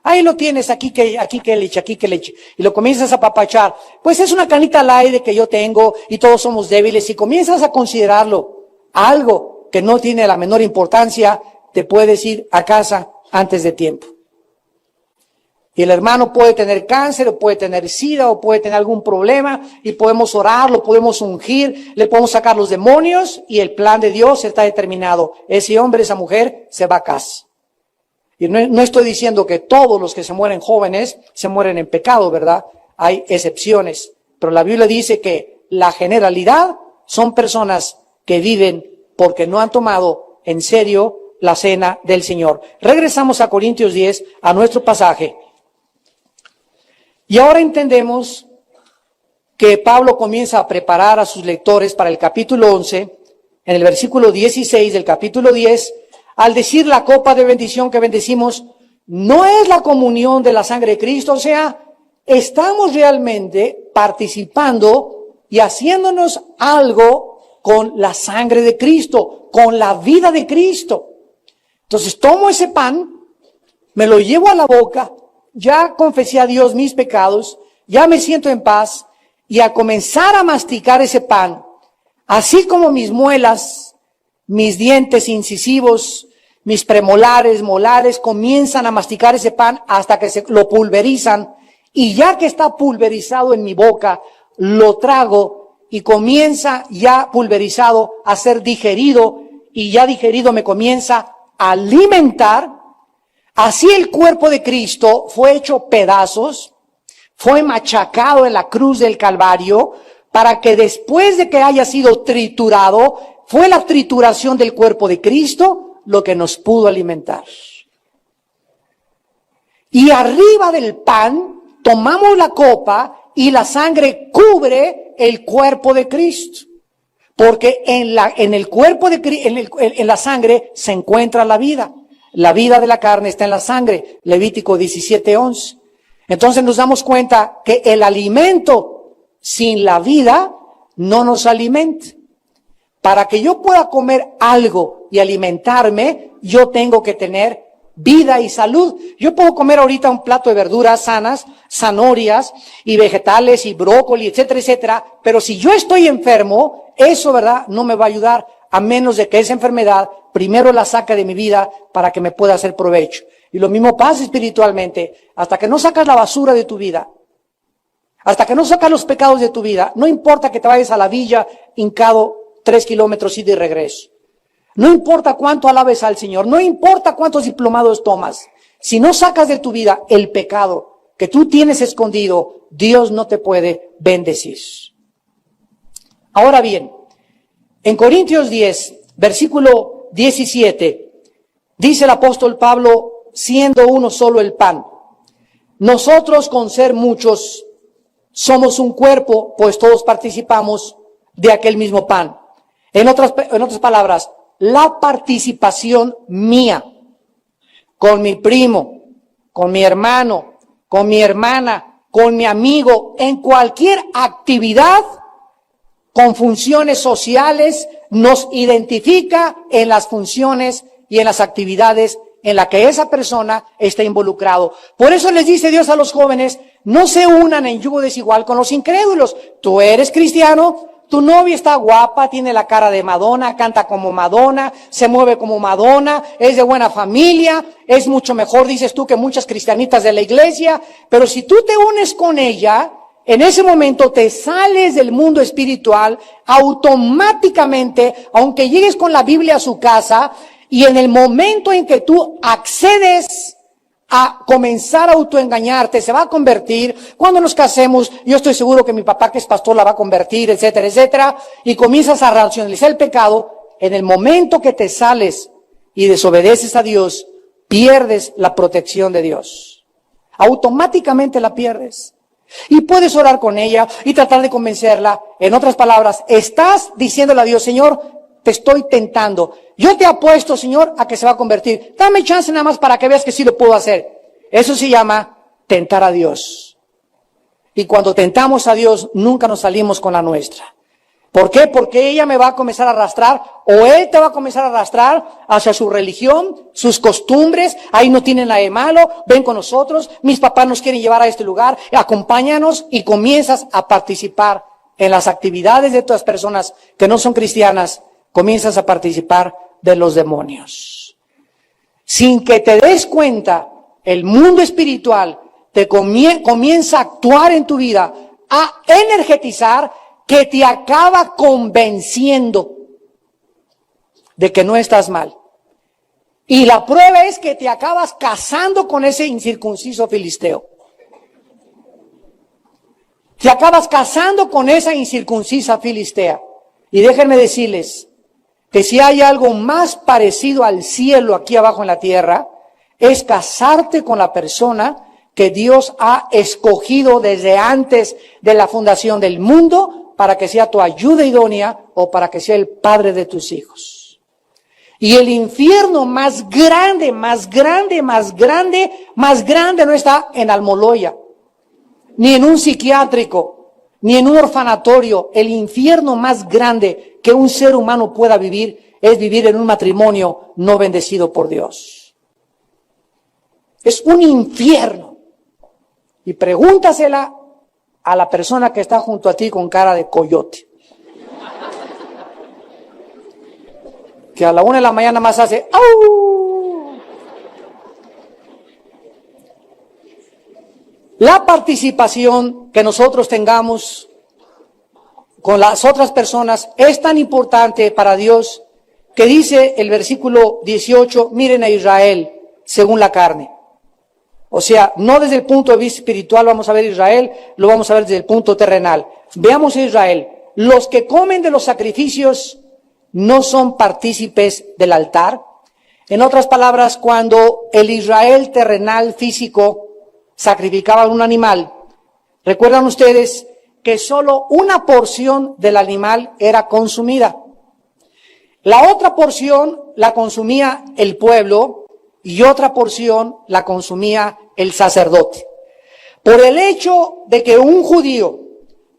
Ahí lo tienes, aquí que leche. Y lo comienzas a apapachar. Pues es una canita al aire que yo tengo, y todos somos débiles. Y comienzas a considerarlo algo que no tiene la menor importancia, te puedes ir a casa antes de tiempo. Y el hermano puede tener cáncer, o puede tener sida, o puede tener algún problema, y podemos orar, lo podemos ungir, le podemos sacar los demonios, y el plan de Dios está determinado. Ese hombre, esa mujer, se va a casa. Y no estoy diciendo que todos los que se mueren jóvenes se mueren en pecado, ¿verdad? Hay excepciones. Pero la Biblia dice que la generalidad son personas que viven porque no han tomado en serio la cena del Señor. Regresamos a Corintios 10, a nuestro pasaje. Y ahora entendemos que Pablo comienza a preparar a sus lectores para el capítulo 11, en el versículo 16 del capítulo 10, al decir la copa de bendición que bendecimos, no es la comunión de la sangre de Cristo, o sea, estamos realmente participando y haciéndonos algo con la sangre de Cristo, con la vida de Cristo. Entonces tomo ese pan, me lo llevo a la boca, ya confesé a Dios mis pecados, ya me siento en paz, y a comenzar a masticar ese pan, así como mis muelas, mis dientes incisivos, mis premolares, molares, comienzan a masticar ese pan hasta que lo pulverizan, y ya que está pulverizado en mi boca, lo trago y comienza ya pulverizado a ser digerido, y ya digerido me comienza a alimentar. Así el cuerpo de Cristo fue hecho pedazos, fue machacado en la cruz del Calvario, para que después de que haya sido triturado, fue la trituración del cuerpo de Cristo lo que nos pudo alimentar. Y arriba del pan tomamos la copa y la sangre cubre el cuerpo de Cristo. Porque en el cuerpo de Cristo, en la sangre se encuentra la vida. La vida de la carne está en la sangre, Levítico 17:11. Entonces nos damos cuenta que el alimento sin la vida no nos alimenta. Para que yo pueda comer algo y alimentarme, yo tengo que tener vida y salud. Yo puedo comer ahorita un plato de verduras sanas, zanahorias y vegetales y brócoli, etcétera, etcétera. Pero si yo estoy enfermo, eso, ¿verdad?, no me va a ayudar, a menos de que esa enfermedad primero la saque de mi vida para que me pueda hacer provecho. Y lo mismo pasa espiritualmente. Hasta que no sacas la basura de tu vida, hasta que no sacas los pecados de tu vida, no importa que te vayas a la villa hincado 3 kilómetros y de regreso. No importa cuánto alabes al Señor, no importa cuántos diplomados tomas. Si no sacas de tu vida el pecado que tú tienes escondido, Dios no te puede bendecir. Ahora bien, en Corintios 10, versículo 17, dice el apóstol Pablo, siendo uno solo el pan, nosotros con ser muchos somos un cuerpo, pues todos participamos de aquel mismo pan. En otras palabras, la participación mía con mi primo, con mi hermano, con mi hermana, con mi amigo, en cualquier actividad con funciones sociales, nos identifica en las funciones y en las actividades en las que esa persona está involucrado. Por eso les dice Dios a los jóvenes, no se unan en yugo desigual con los incrédulos. Tú eres cristiano, Tu novia está guapa, tiene la cara de Madonna, canta como Madonna, se mueve como Madonna, es de buena familia, es mucho mejor, dices tú, que muchas cristianitas de la iglesia. Pero si tú te unes con ella, en ese momento te sales del mundo espiritual automáticamente, aunque llegues con la Biblia a su casa, y en el momento en que tú accedes a comenzar a autoengañarte, se va a convertir. Cuando nos casemos, yo estoy seguro que mi papá, que es pastor, la va a convertir, etcétera, etcétera, y comienzas a racionalizar el pecado. En el momento que te sales y desobedeces a Dios, pierdes la protección de Dios. Automáticamente la pierdes. Y puedes orar con ella y tratar de convencerla. En otras palabras, estás diciéndole a Dios: Señor, te estoy tentando. Yo te apuesto, Señor, a que se va a convertir. Dame chance nada más para que veas que sí lo puedo hacer. Eso se llama tentar a Dios. Y cuando tentamos a Dios, nunca nos salimos con la nuestra. ¿Por qué? Porque ella me va a comenzar a arrastrar, o él te va a comenzar a arrastrar hacia su religión, sus costumbres. Ahí no tienen nada de malo, ven con nosotros, mis papás nos quieren llevar a este lugar, acompáñanos, y comienzas a participar en las actividades de otras personas que no son cristianas. Comienzas a participar de los demonios. Sin que te des cuenta, el mundo espiritual te comienza a actuar en tu vida, a energetizar, que te acaba convenciendo de que no estás mal. Y la prueba es que te acabas casando con ese incircunciso filisteo. Te acabas casando con esa incircuncisa filistea. Y déjenme decirles que si hay algo más parecido al cielo aquí abajo en la tierra, es casarte con la persona que Dios ha escogido desde antes de la fundación del mundo para que sea tu ayuda idónea o para que sea el padre de tus hijos. Y el infierno más grande no está en Almoloya, ni en un psiquiátrico, ni en un orfanatorio. El infierno más grande que un ser humano pueda vivir es vivir en un matrimonio no bendecido por Dios. Es un infierno. Y pregúntasela a la persona que está junto a ti con cara de coyote, que a la 1 de la mañana más hace ¡au! La participación que nosotros tengamos con las otras personas es tan importante para Dios que dice el versículo 18, miren a Israel según la carne. O sea, no desde el punto de vista espiritual vamos a ver a Israel, lo vamos a ver desde el punto terrenal. Veamos a Israel. Los que comen de los sacrificios no son partícipes del altar. En otras palabras, cuando el Israel terrenal físico sacrificaba un animal, recuerdan ustedes que solo una porción del animal era consumida. La otra porción la consumía el pueblo y otra porción la consumía el sacerdote. Por el hecho de que un judío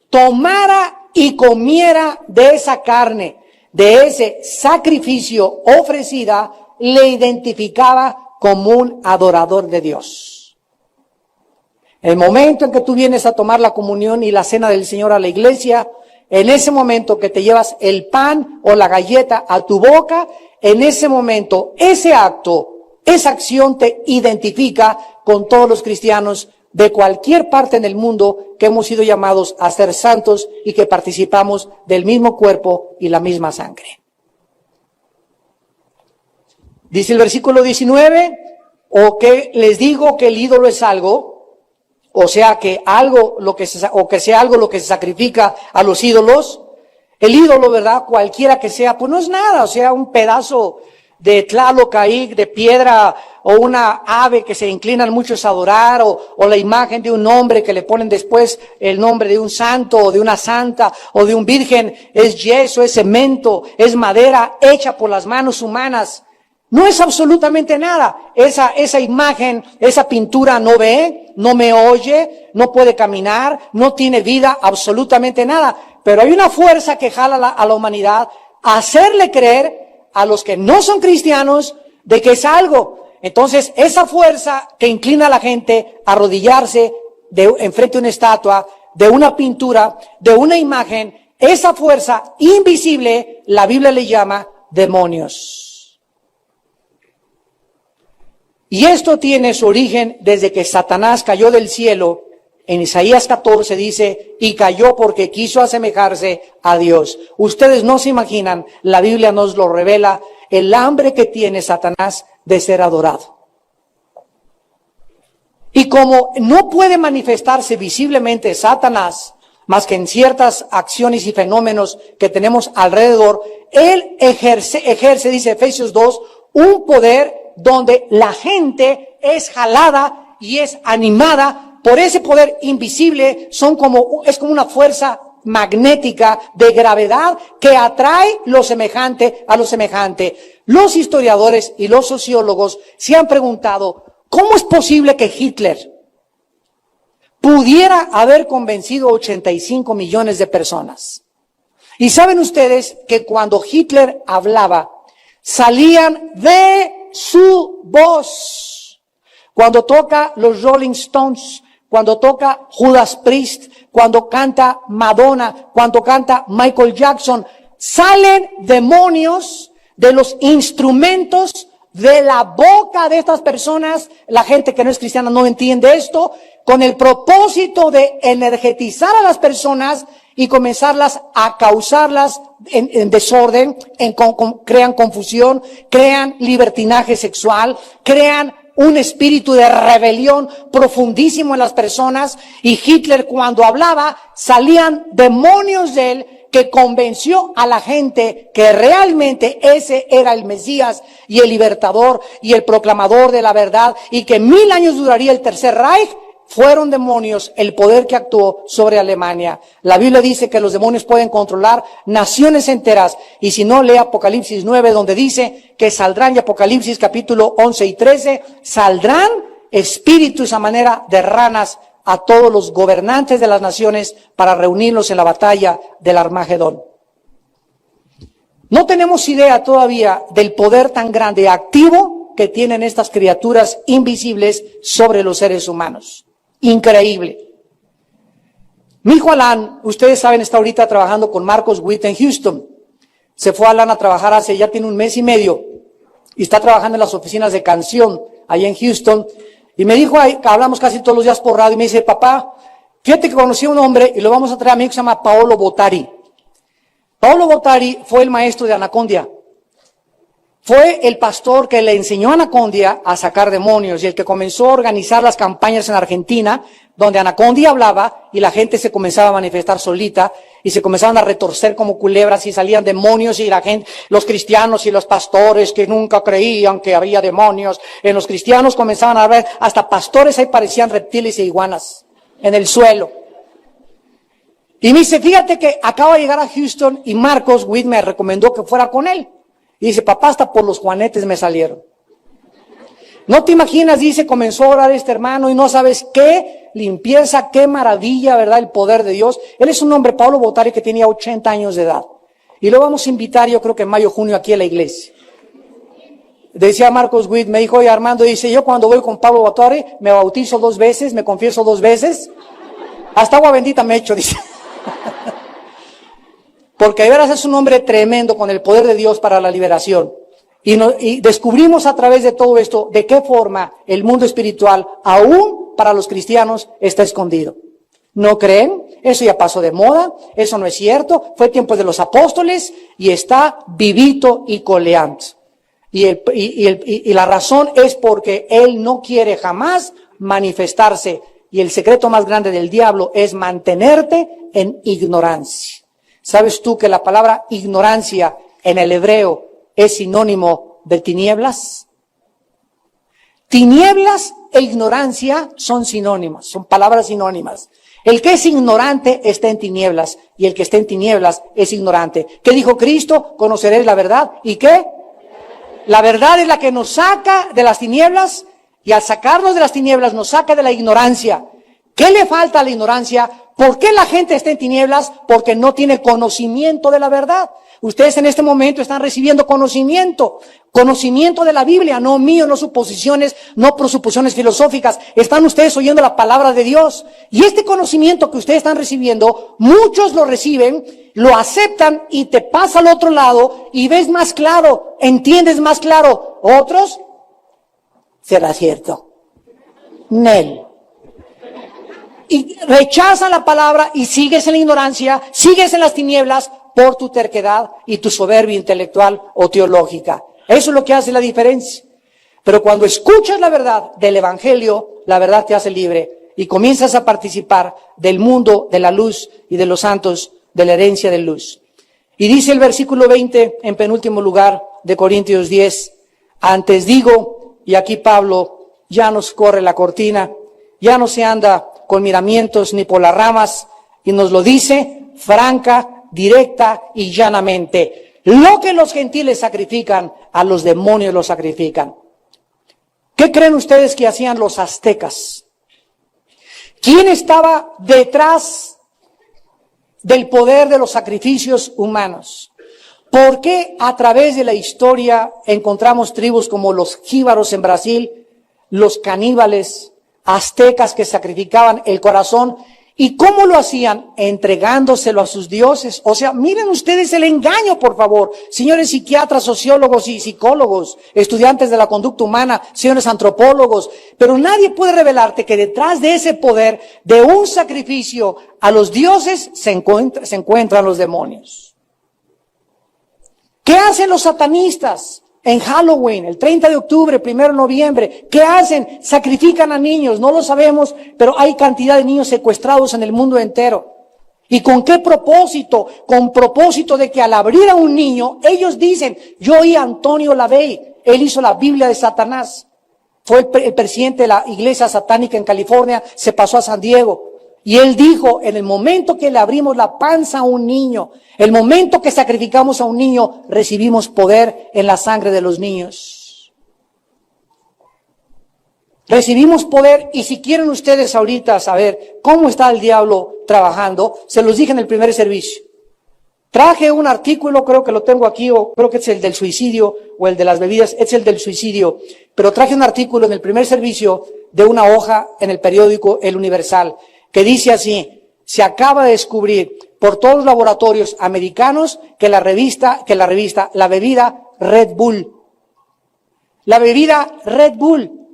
tomara y comiera de esa carne, de ese sacrificio ofrecida, le identificaba como un adorador de Dios. El momento en que tú vienes a tomar la comunión y la cena del Señor a la iglesia, en ese momento que te llevas el pan o la galleta a tu boca, en ese momento, ese acto, esa acción te identifica con todos los cristianos de cualquier parte en el mundo que hemos sido llamados a ser santos y que participamos del mismo cuerpo y la misma sangre. Dice el versículo 19, o que les digo que el ídolo es algo, o sea que algo lo que sea algo lo que se sacrifica a los ídolos. El ídolo, ¿verdad? Cualquiera que sea, pues no es nada, o sea, un pedazo de Tlaloc ahí, de piedra, o una ave que se inclinan muchos a adorar, o la imagen de un hombre que le ponen después el nombre de un santo, o de una santa, o de un virgen. Es yeso, es cemento, es madera hecha por las manos humanas. No es absolutamente nada. Esa imagen, esa pintura no ve, no me oye, no puede caminar, no tiene vida, absolutamente nada. Pero hay una fuerza que jala a la humanidad a hacerle creer a los que no son cristianos de que es algo. Entonces, esa fuerza que inclina a la gente a arrodillarse enfrente de una estatua, de una pintura, de una imagen, Esa fuerza invisible, la Biblia le llama demonios. Y esto tiene su origen desde que Satanás cayó del cielo. En Isaías 14 dice, y cayó porque quiso asemejarse a Dios. Ustedes no se imaginan, la Biblia nos lo revela, el hambre que tiene Satanás de ser adorado. Y como no puede manifestarse visiblemente Satanás, más que en ciertas acciones y fenómenos que tenemos alrededor, él ejerce, dice Efesios 2, un poder donde la gente es jalada y es animada por ese poder invisible. Es como una fuerza magnética de gravedad que atrae lo semejante a lo semejante. Los historiadores y los sociólogos se han preguntado, ¿cómo es posible que Hitler pudiera haber convencido 85 millones de personas? Y saben ustedes que cuando Hitler hablaba, salían de su voz. Cuando toca los Rolling Stones, cuando toca Judas Priest, cuando canta Madonna, cuando canta Michael Jackson, salen demonios de los instrumentos de la boca de estas personas. La gente que no es cristiana no entiende esto, con el propósito de energetizar a las personas y comenzarlas a causarlas en desorden, crean confusión, crean libertinaje sexual, crean un espíritu de rebelión profundísimo en las personas. Y Hitler, cuando hablaba, salían demonios de él, que convenció a la gente que realmente ese era el Mesías y el libertador y el proclamador de la verdad, y que 1000 años duraría el Tercer Reich. Fueron demonios el poder que actuó sobre Alemania. La Biblia dice que los demonios pueden controlar naciones enteras. Y si no, lee Apocalipsis 9, donde dice que saldrán, y Apocalipsis capítulo 11 y 13, saldrán espíritus a manera de ranas a todos los gobernantes de las naciones para reunirlos en la batalla del Armagedón. No tenemos idea todavía del poder tan grande activo que tienen estas criaturas invisibles sobre los seres humanos. Increíble. Mi hijo Alan, ustedes saben, está ahorita trabajando con Marcos Witt en Houston. Se fue Alan a trabajar ya tiene 1 mes y medio, y está trabajando en las oficinas de canción allá en Houston. Y me dijo, hablamos casi todos los días por radio, y me dice, papá, fíjate que conocí a un hombre y lo vamos a traer a mí, que se llama Paolo Bottari. Paolo Bottari fue el maestro de Anacondia. Fue el pastor que le enseñó a Anacondia a sacar demonios, y el que comenzó a organizar las campañas en Argentina, donde Anacondia hablaba y la gente se comenzaba a manifestar solita y se comenzaban a retorcer como culebras y salían demonios, y la gente, los cristianos y los pastores que nunca creían que había demonios en los cristianos, comenzaban a ver hasta pastores ahí parecían reptiles e iguanas en el suelo. Y me dice, fíjate que acabo de llegar a Houston y Marcos Witt me recomendó que fuera con él. Y dice, papá, hasta por los juanetes me salieron. No te imaginas, dice, comenzó a orar este hermano y no sabes qué limpieza, qué maravilla, ¿verdad? El poder de Dios. Él es un hombre, Paolo Bottari, que tenía 80 años de edad. Y lo vamos a invitar, yo creo que en mayo, junio, aquí a la iglesia. Decía Marcos Witt, me dijo, oye Armando, dice, yo cuando voy con Paolo Bottari, me bautizo 2 veces, me confieso 2 veces. Hasta agua bendita me echo, dice. Porque de veras es un hombre tremendo con el poder de Dios para la liberación. Y descubrimos a través de todo esto de qué forma el mundo espiritual, aún para los cristianos, está escondido. ¿No creen? Eso ya pasó de moda, eso no es cierto, fue tiempo de los apóstoles y está vivito y coleando. Y la razón es porque él no quiere jamás manifestarse, y el secreto más grande del diablo es mantenerte en ignorancia. ¿Sabes tú que la palabra ignorancia en el hebreo es sinónimo de tinieblas? Tinieblas e ignorancia son sinónimas, son palabras sinónimas. El que es ignorante está en tinieblas, y el que está en tinieblas es ignorante. ¿Qué dijo Cristo? Conoceréis la verdad. ¿Y qué? La verdad es la que nos saca de las tinieblas, y al sacarnos de las tinieblas nos saca de la ignorancia. ¿Qué le falta a la ignorancia? ¿Por qué la gente está en tinieblas? Porque no tiene conocimiento de la verdad. Ustedes en este momento están recibiendo conocimiento de la Biblia, no mío, no suposiciones, no presuposiciones filosóficas. Están ustedes oyendo la palabra de Dios. Y este conocimiento que ustedes están recibiendo, muchos lo reciben lo aceptan y te pasa al otro lado y ves más claro, entiendes más claro. Otros, será cierto. Nel. Y rechazan la palabra y sigues en la ignorancia, sigues en las tinieblas por tu terquedad y tu soberbia intelectual o teológica. Eso es lo que hace la diferencia. Pero cuando escuchas la verdad del Evangelio, la verdad te hace libre y comienzas a participar del mundo de la luz y de los santos, de la herencia de luz. Y dice el versículo 20, en penúltimo lugar de Corintios 10, antes digo, y aquí Pablo ya nos corre la cortina, ya no se anda con miramientos ni por las ramas, y nos lo dice franca, directa y llanamente. Lo que los gentiles sacrifican, a los demonios lo sacrifican. ¿Qué creen ustedes que hacían los aztecas? ¿Quién estaba detrás del poder de los sacrificios humanos? ¿Por qué a través de la historia encontramos tribus como los jíbaros en Brasil, los caníbales, aztecas que sacrificaban el corazón? ¿Y cómo lo hacían? Entregándoselo a sus dioses. O sea, miren ustedes el engaño, por favor. Señores psiquiatras, sociólogos y psicólogos, estudiantes de la conducta humana, señores antropólogos. Pero nadie puede revelarte que detrás de ese poder, de un sacrificio a los dioses, se encuentran los demonios. ¿Qué hacen los satanistas en Halloween, el 30 de octubre, 1 de noviembre? ¿Qué hacen? Sacrifican a niños, no lo sabemos, pero hay cantidad de niños secuestrados en el mundo entero. ¿Y con qué propósito? Con propósito de que al abrir a un niño, ellos dicen, yo oí a Antonio Lavey, él hizo la Biblia de Satanás. Fue el presidente de la iglesia satánica en California, se pasó a San Diego. Y él dijo, en el momento que le abrimos la panza a un niño, el momento que sacrificamos a un niño, recibimos poder en la sangre de los niños. Recibimos poder, y si quieren ustedes ahorita saber cómo está el diablo trabajando, se los dije en el primer servicio. Traje un artículo, creo que lo tengo aquí, o creo que es el del suicidio, o el de las bebidas, es el del suicidio. Pero traje un artículo en el primer servicio de una hoja en el periódico El Universal, que dice así: se acaba de descubrir por todos los laboratorios americanos que la bebida Red Bull,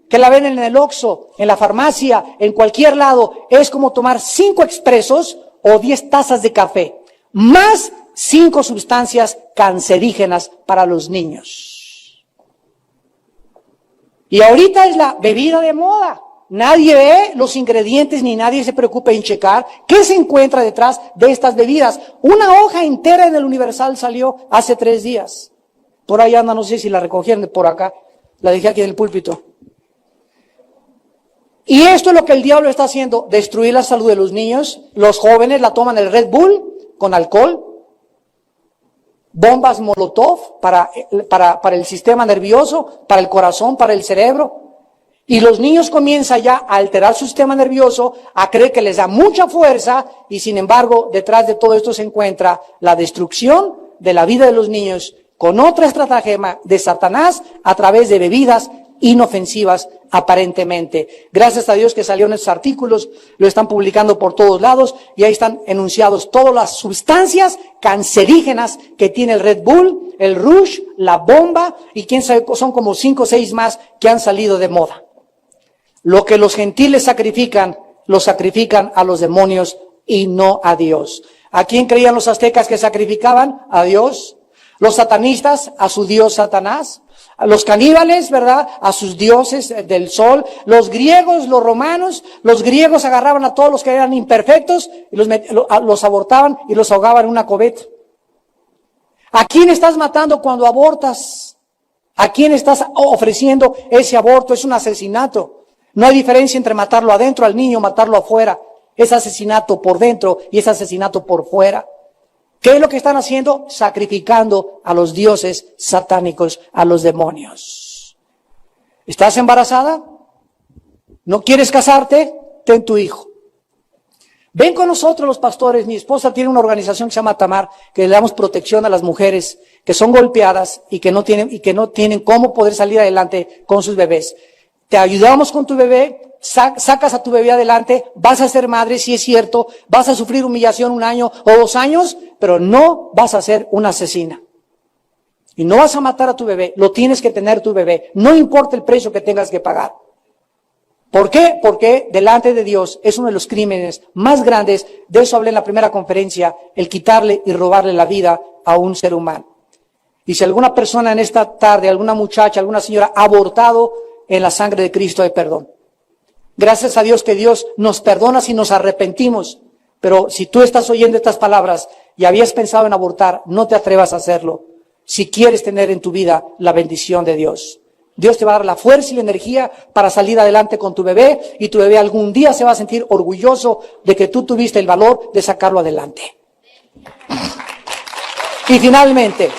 que la ven en el Oxxo, en la farmacia, en cualquier lado, es como tomar 5 expresos o 10 tazas de café, más 5 sustancias cancerígenas para los niños. Y ahorita es la bebida de moda. Nadie ve los ingredientes ni nadie se preocupa en checar qué se encuentra detrás de estas bebidas. Una hoja entera en el Universal salió hace 3 días. Por ahí anda, no sé si la recogieron por acá. La dejé aquí en el púlpito. Y esto es lo que el diablo está haciendo: destruir la salud de los niños. Los jóvenes la toman el Red Bull con alcohol. Bombas Molotov para el sistema nervioso, para el corazón, para el cerebro. Y los niños comienzan ya a alterar su sistema nervioso, a creer que les da mucha fuerza, y sin embargo, detrás de todo esto se encuentra la destrucción de la vida de los niños con otra estratagema de Satanás a través de bebidas inofensivas aparentemente. Gracias a Dios que salieron estos artículos, lo están publicando por todos lados, y ahí están enunciados todas las sustancias cancerígenas que tiene el Red Bull, el Rush, la bomba, y quién sabe, son como 5 o 6 más que han salido de moda. Lo que los gentiles sacrifican, lo sacrifican a los demonios y no a Dios. ¿A quién creían los aztecas que sacrificaban? A Dios. Los satanistas, a su dios Satanás. A los caníbales, ¿verdad? A sus dioses del sol. Los griegos, los romanos, los griegos agarraban a todos los que eran imperfectos y los abortaban y los ahogaban en una cubeta. ¿A quién estás matando cuando abortas? ¿A quién estás ofreciendo ese aborto? Es un asesinato. No hay diferencia entre matarlo adentro al niño o matarlo afuera. Es asesinato por dentro y es asesinato por fuera. ¿Qué es lo que están haciendo? Sacrificando a los dioses satánicos, a los demonios. ¿Estás embarazada? ¿No quieres casarte? Ten tu hijo. Ven con nosotros los pastores. Mi esposa tiene una organización que se llama Tamar, que le damos protección a las mujeres que son golpeadas y que no tienen cómo poder salir adelante con sus bebés. Te ayudamos con tu bebé, sacas a tu bebé adelante, vas a ser madre, si es cierto, vas a sufrir humillación 1 año o 2 años, pero no vas a ser una asesina. Y no vas a matar a tu bebé, lo tienes que tener tu bebé, no importa el precio que tengas que pagar. ¿Por qué? Porque delante de Dios es uno de los crímenes más grandes, de eso hablé en la primera conferencia, el quitarle y robarle la vida a un ser humano. Y si alguna persona en esta tarde, alguna muchacha, alguna señora ha abortado, en la sangre de Cristo hay perdón. Gracias a Dios que Dios nos perdona si nos arrepentimos. Pero si tú estás oyendo estas palabras y habías pensado en abortar, no te atrevas a hacerlo. Si quieres tener en tu vida la bendición de Dios. Dios te va a dar la fuerza y la energía para salir adelante con tu bebé, y tu bebé algún día se va a sentir orgulloso de que tú tuviste el valor de sacarlo adelante. Y finalmente,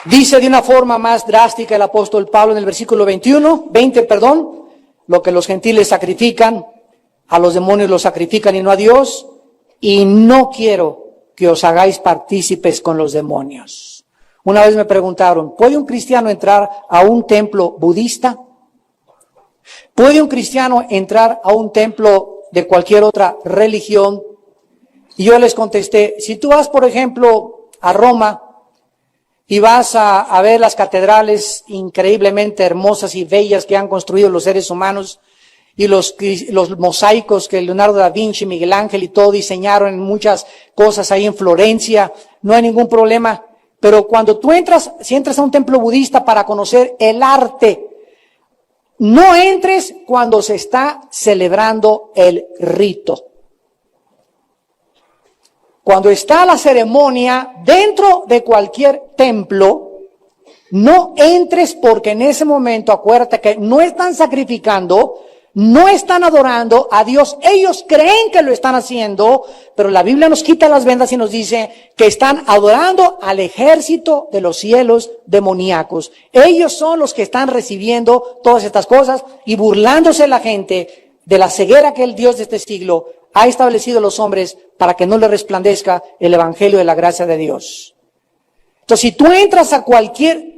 dice de una forma más drástica el apóstol Pablo en el versículo 20, lo que los gentiles sacrifican, a los demonios los sacrifican y no a Dios, y no quiero que os hagáis partícipes con los demonios. Una vez me preguntaron, ¿puede un cristiano entrar a un templo budista? ¿Puede un cristiano entrar a un templo de cualquier otra religión? Y yo les contesté, si tú vas, por ejemplo, a Roma y vas a ver las catedrales increíblemente hermosas y bellas que han construido los seres humanos, y los mosaicos que Leonardo da Vinci, Miguel Ángel y todo diseñaron en muchas cosas ahí en Florencia, no hay ningún problema. Pero cuando tú si entras a un templo budista para conocer el arte, no entres cuando se está celebrando el rito. Cuando está la ceremonia dentro de cualquier templo, no entres, porque en ese momento acuérdate que no están sacrificando, no están adorando a Dios. Ellos creen que lo están haciendo, pero la Biblia nos quita las vendas y nos dice que están adorando al ejército de los cielos demoníacos. Ellos son los que están recibiendo todas estas cosas y burlándose la gente de la ceguera que el Dios de este siglo ha establecido a los hombres para que no le resplandezca el evangelio de la gracia de Dios. Entonces, si tú entras a cualquier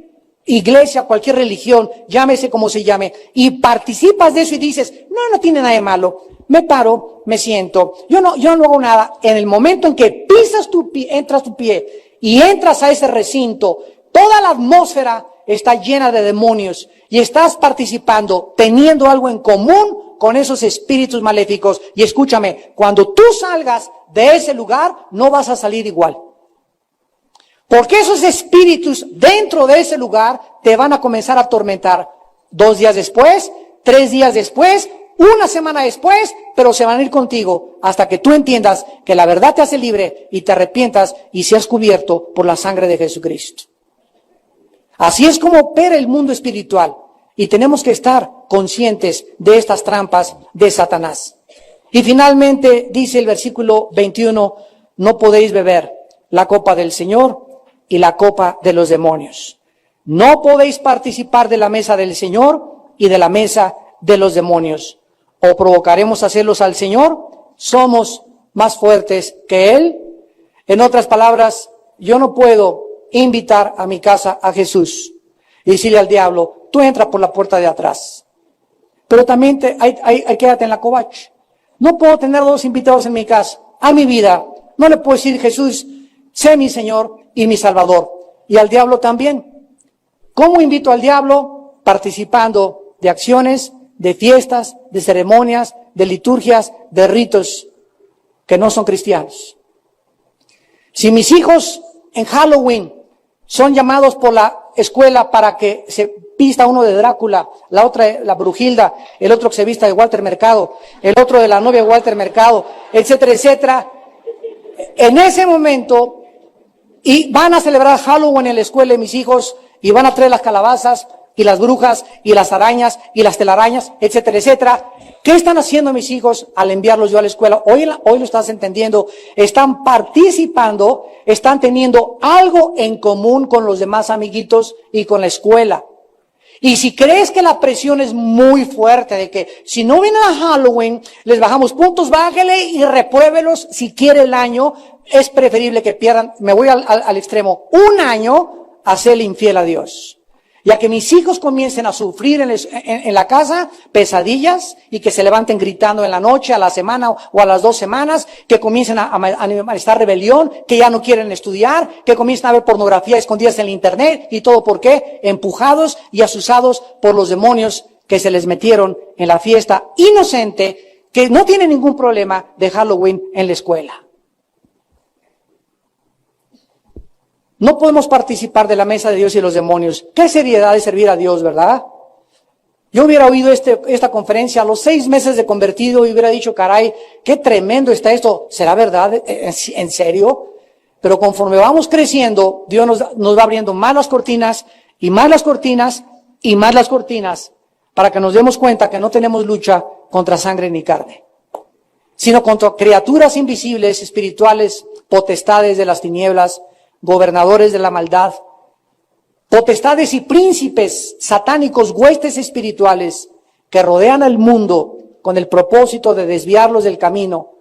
iglesia, cualquier religión, llámese como se llame, y participas de eso y dices, no tiene nada de malo, me paro, me siento, yo no hago nada. En el momento en que pisas tu pie, entras tu pie y entras a ese recinto, toda la atmósfera está llena de demonios y estás participando, teniendo algo en común con esos espíritus maléficos. Y escúchame, cuando tú salgas de ese lugar, no vas a salir igual. Porque esos espíritus dentro de ese lugar te van a comenzar a atormentar 2 días después, 3 días después, 1 semana después, pero se van a ir contigo hasta que tú entiendas que la verdad te hace libre y te arrepientas y seas cubierto por la sangre de Jesucristo. Así es como opera el mundo espiritual, y tenemos que estar conscientes de estas trampas de Satanás. Y finalmente dice el versículo 21, no podéis beber la copa del Señor y la copa de los demonios. No podéis participar de la mesa del Señor y de la mesa de los demonios. ¿O provocaremos a celos al Señor? ¿Somos más fuertes que Él? En otras palabras, yo no puedo invitar a mi casa a Jesús y decirle al diablo, tú entra por la puerta de atrás. Pero también quédate en la covacha. No puedo tener 2 invitados en mi casa. A mi vida, no le puedo decir, Jesús, sé mi Señor y mi Salvador. Y al diablo también. ¿Cómo invito al diablo? Participando de acciones, de fiestas, de ceremonias, de liturgias, de ritos que no son cristianos. Si mis hijos en Halloween son llamados por la escuela para que se vista uno de Drácula, la otra la Brujilda, el otro que se vista de Walter Mercado, el otro de la novia de Walter Mercado, etcétera, etcétera, en ese momento, y van a celebrar Halloween en la escuela de mis hijos, y van a traer las calabazas, y las brujas, y las arañas, y las telarañas, etcétera, etcétera. ¿Qué están haciendo mis hijos al enviarlos yo a la escuela? Hoy lo estás entendiendo. Están participando, están teniendo algo en común con los demás amiguitos y con la escuela. Y si crees que la presión es muy fuerte, de que si no vienen a Halloween, les bajamos puntos, bájale y repruébelos si quiere el año, es preferible que pierdan, me voy al extremo, 1 año a serle infiel a Dios. y a que mis hijos comiencen a sufrir en la casa pesadillas y que se levanten gritando en la noche, a la semana o a las 2 semanas, que comiencen a manifestar rebelión, que ya no quieren estudiar, que comiencen a ver pornografía escondidas en el internet, y todo ¿por qué? Empujados y asusados por los demonios que se les metieron en la fiesta inocente, que no tiene ningún problema de Halloween en la escuela. No podemos participar de la mesa de Dios y los demonios. Qué seriedad de servir a Dios, ¿verdad? Yo hubiera oído esta conferencia a los 6 meses de convertido y hubiera dicho, caray, qué tremendo está esto. ¿Será verdad? ¿En serio? Pero conforme vamos creciendo, Dios nos va abriendo más las cortinas y más las cortinas y más las cortinas para que nos demos cuenta que no tenemos lucha contra sangre ni carne, sino contra criaturas invisibles, espirituales, potestades de las tinieblas, gobernadores de la maldad, potestades y príncipes satánicos, huestes espirituales que rodean al mundo con el propósito de desviarlos del camino,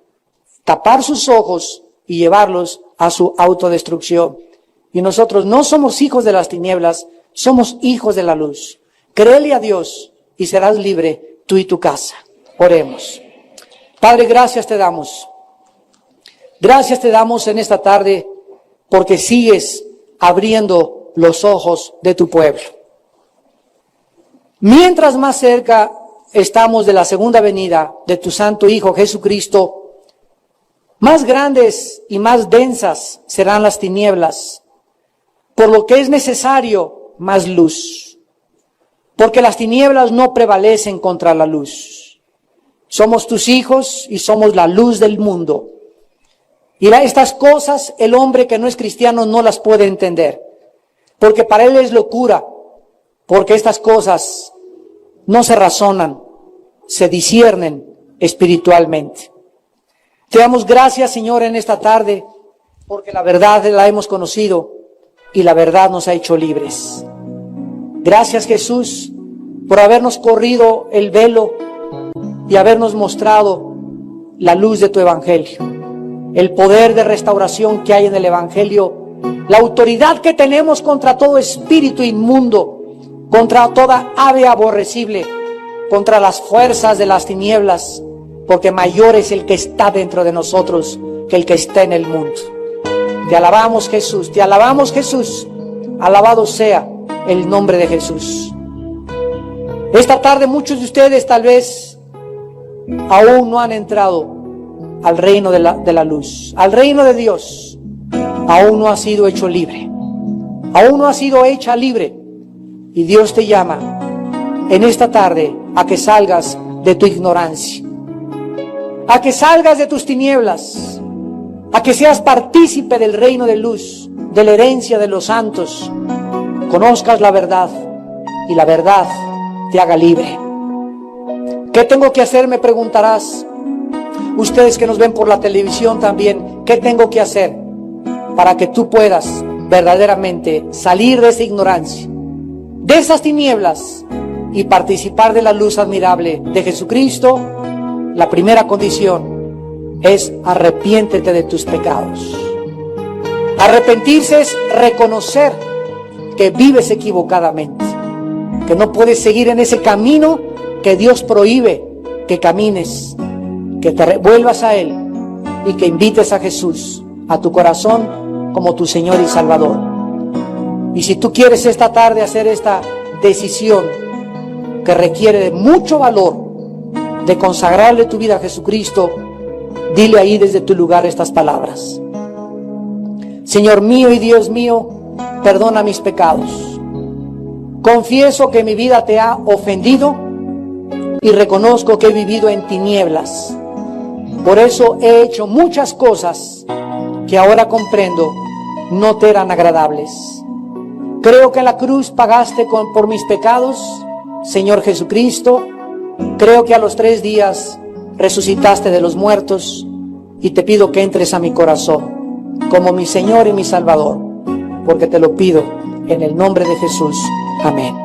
tapar sus ojos y llevarlos a su autodestrucción. Y nosotros no somos hijos de las tinieblas, somos hijos de la luz. Créele a Dios y serás libre, tú y tu casa. Oremos. Padre, gracias te damos. Gracias te damos en esta tarde porque sigues abriendo los ojos de tu pueblo. Mientras más cerca estamos de la segunda venida de tu Santo Hijo Jesucristo, más grandes y más densas serán las tinieblas, por lo que es necesario más luz, porque las tinieblas no prevalecen contra la luz. Somos tus hijos y somos la luz del mundo. Y estas cosas el hombre que no es cristiano no las puede entender, porque para él es locura, porque estas cosas no se razonan, se disciernen espiritualmente. Te damos gracias, Señor, en esta tarde, porque la verdad la hemos conocido y la verdad nos ha hecho libres. Gracias, Jesús, por habernos corrido el velo y habernos mostrado la luz de tu evangelio. El poder de restauración que hay en el evangelio, la autoridad que tenemos contra todo espíritu inmundo, contra toda ave aborrecible, contra las fuerzas de las tinieblas, porque mayor es el que está dentro de nosotros que el que está en el mundo. Te alabamos, Jesús, te alabamos, Jesús. Alabado sea el nombre de Jesús. Esta tarde muchos de ustedes tal vez aún no han entrado al reino de la luz, al reino de Dios. Aún no ha sido hecho libre, aún no ha sido hecha libre, y Dios te llama en esta tarde a que salgas de tu ignorancia, a que salgas de tus tinieblas, a que seas partícipe del reino de luz, de la herencia de los santos, conozcas la verdad y la verdad te haga libre. ¿Qué tengo que hacer?, me preguntarás. Ustedes que nos ven por la televisión también, ¿qué tengo que hacer para que tú puedas verdaderamente salir de esa ignorancia, de esas tinieblas y participar de la luz admirable de Jesucristo? La primera condición es arrepiéntete de tus pecados. Arrepentirse es reconocer que vives equivocadamente, que no puedes seguir en ese camino que Dios prohíbe que camines, que te vuelvas a Él y que invites a Jesús a tu corazón como tu Señor y Salvador. Y si tú quieres esta tarde hacer esta decisión que requiere de mucho valor, de consagrarle tu vida a Jesucristo, dile ahí desde tu lugar estas palabras: Señor mío y Dios mío, perdona mis pecados. Confieso que mi vida te ha ofendido y reconozco que he vivido en tinieblas. Por eso he hecho muchas cosas que ahora comprendo no te eran agradables. Creo que en la cruz pagaste por mis pecados, Señor Jesucristo. Creo que a los 3 días resucitaste de los muertos y te pido que entres a mi corazón como mi Señor y mi Salvador, porque te lo pido en el nombre de Jesús. Amén.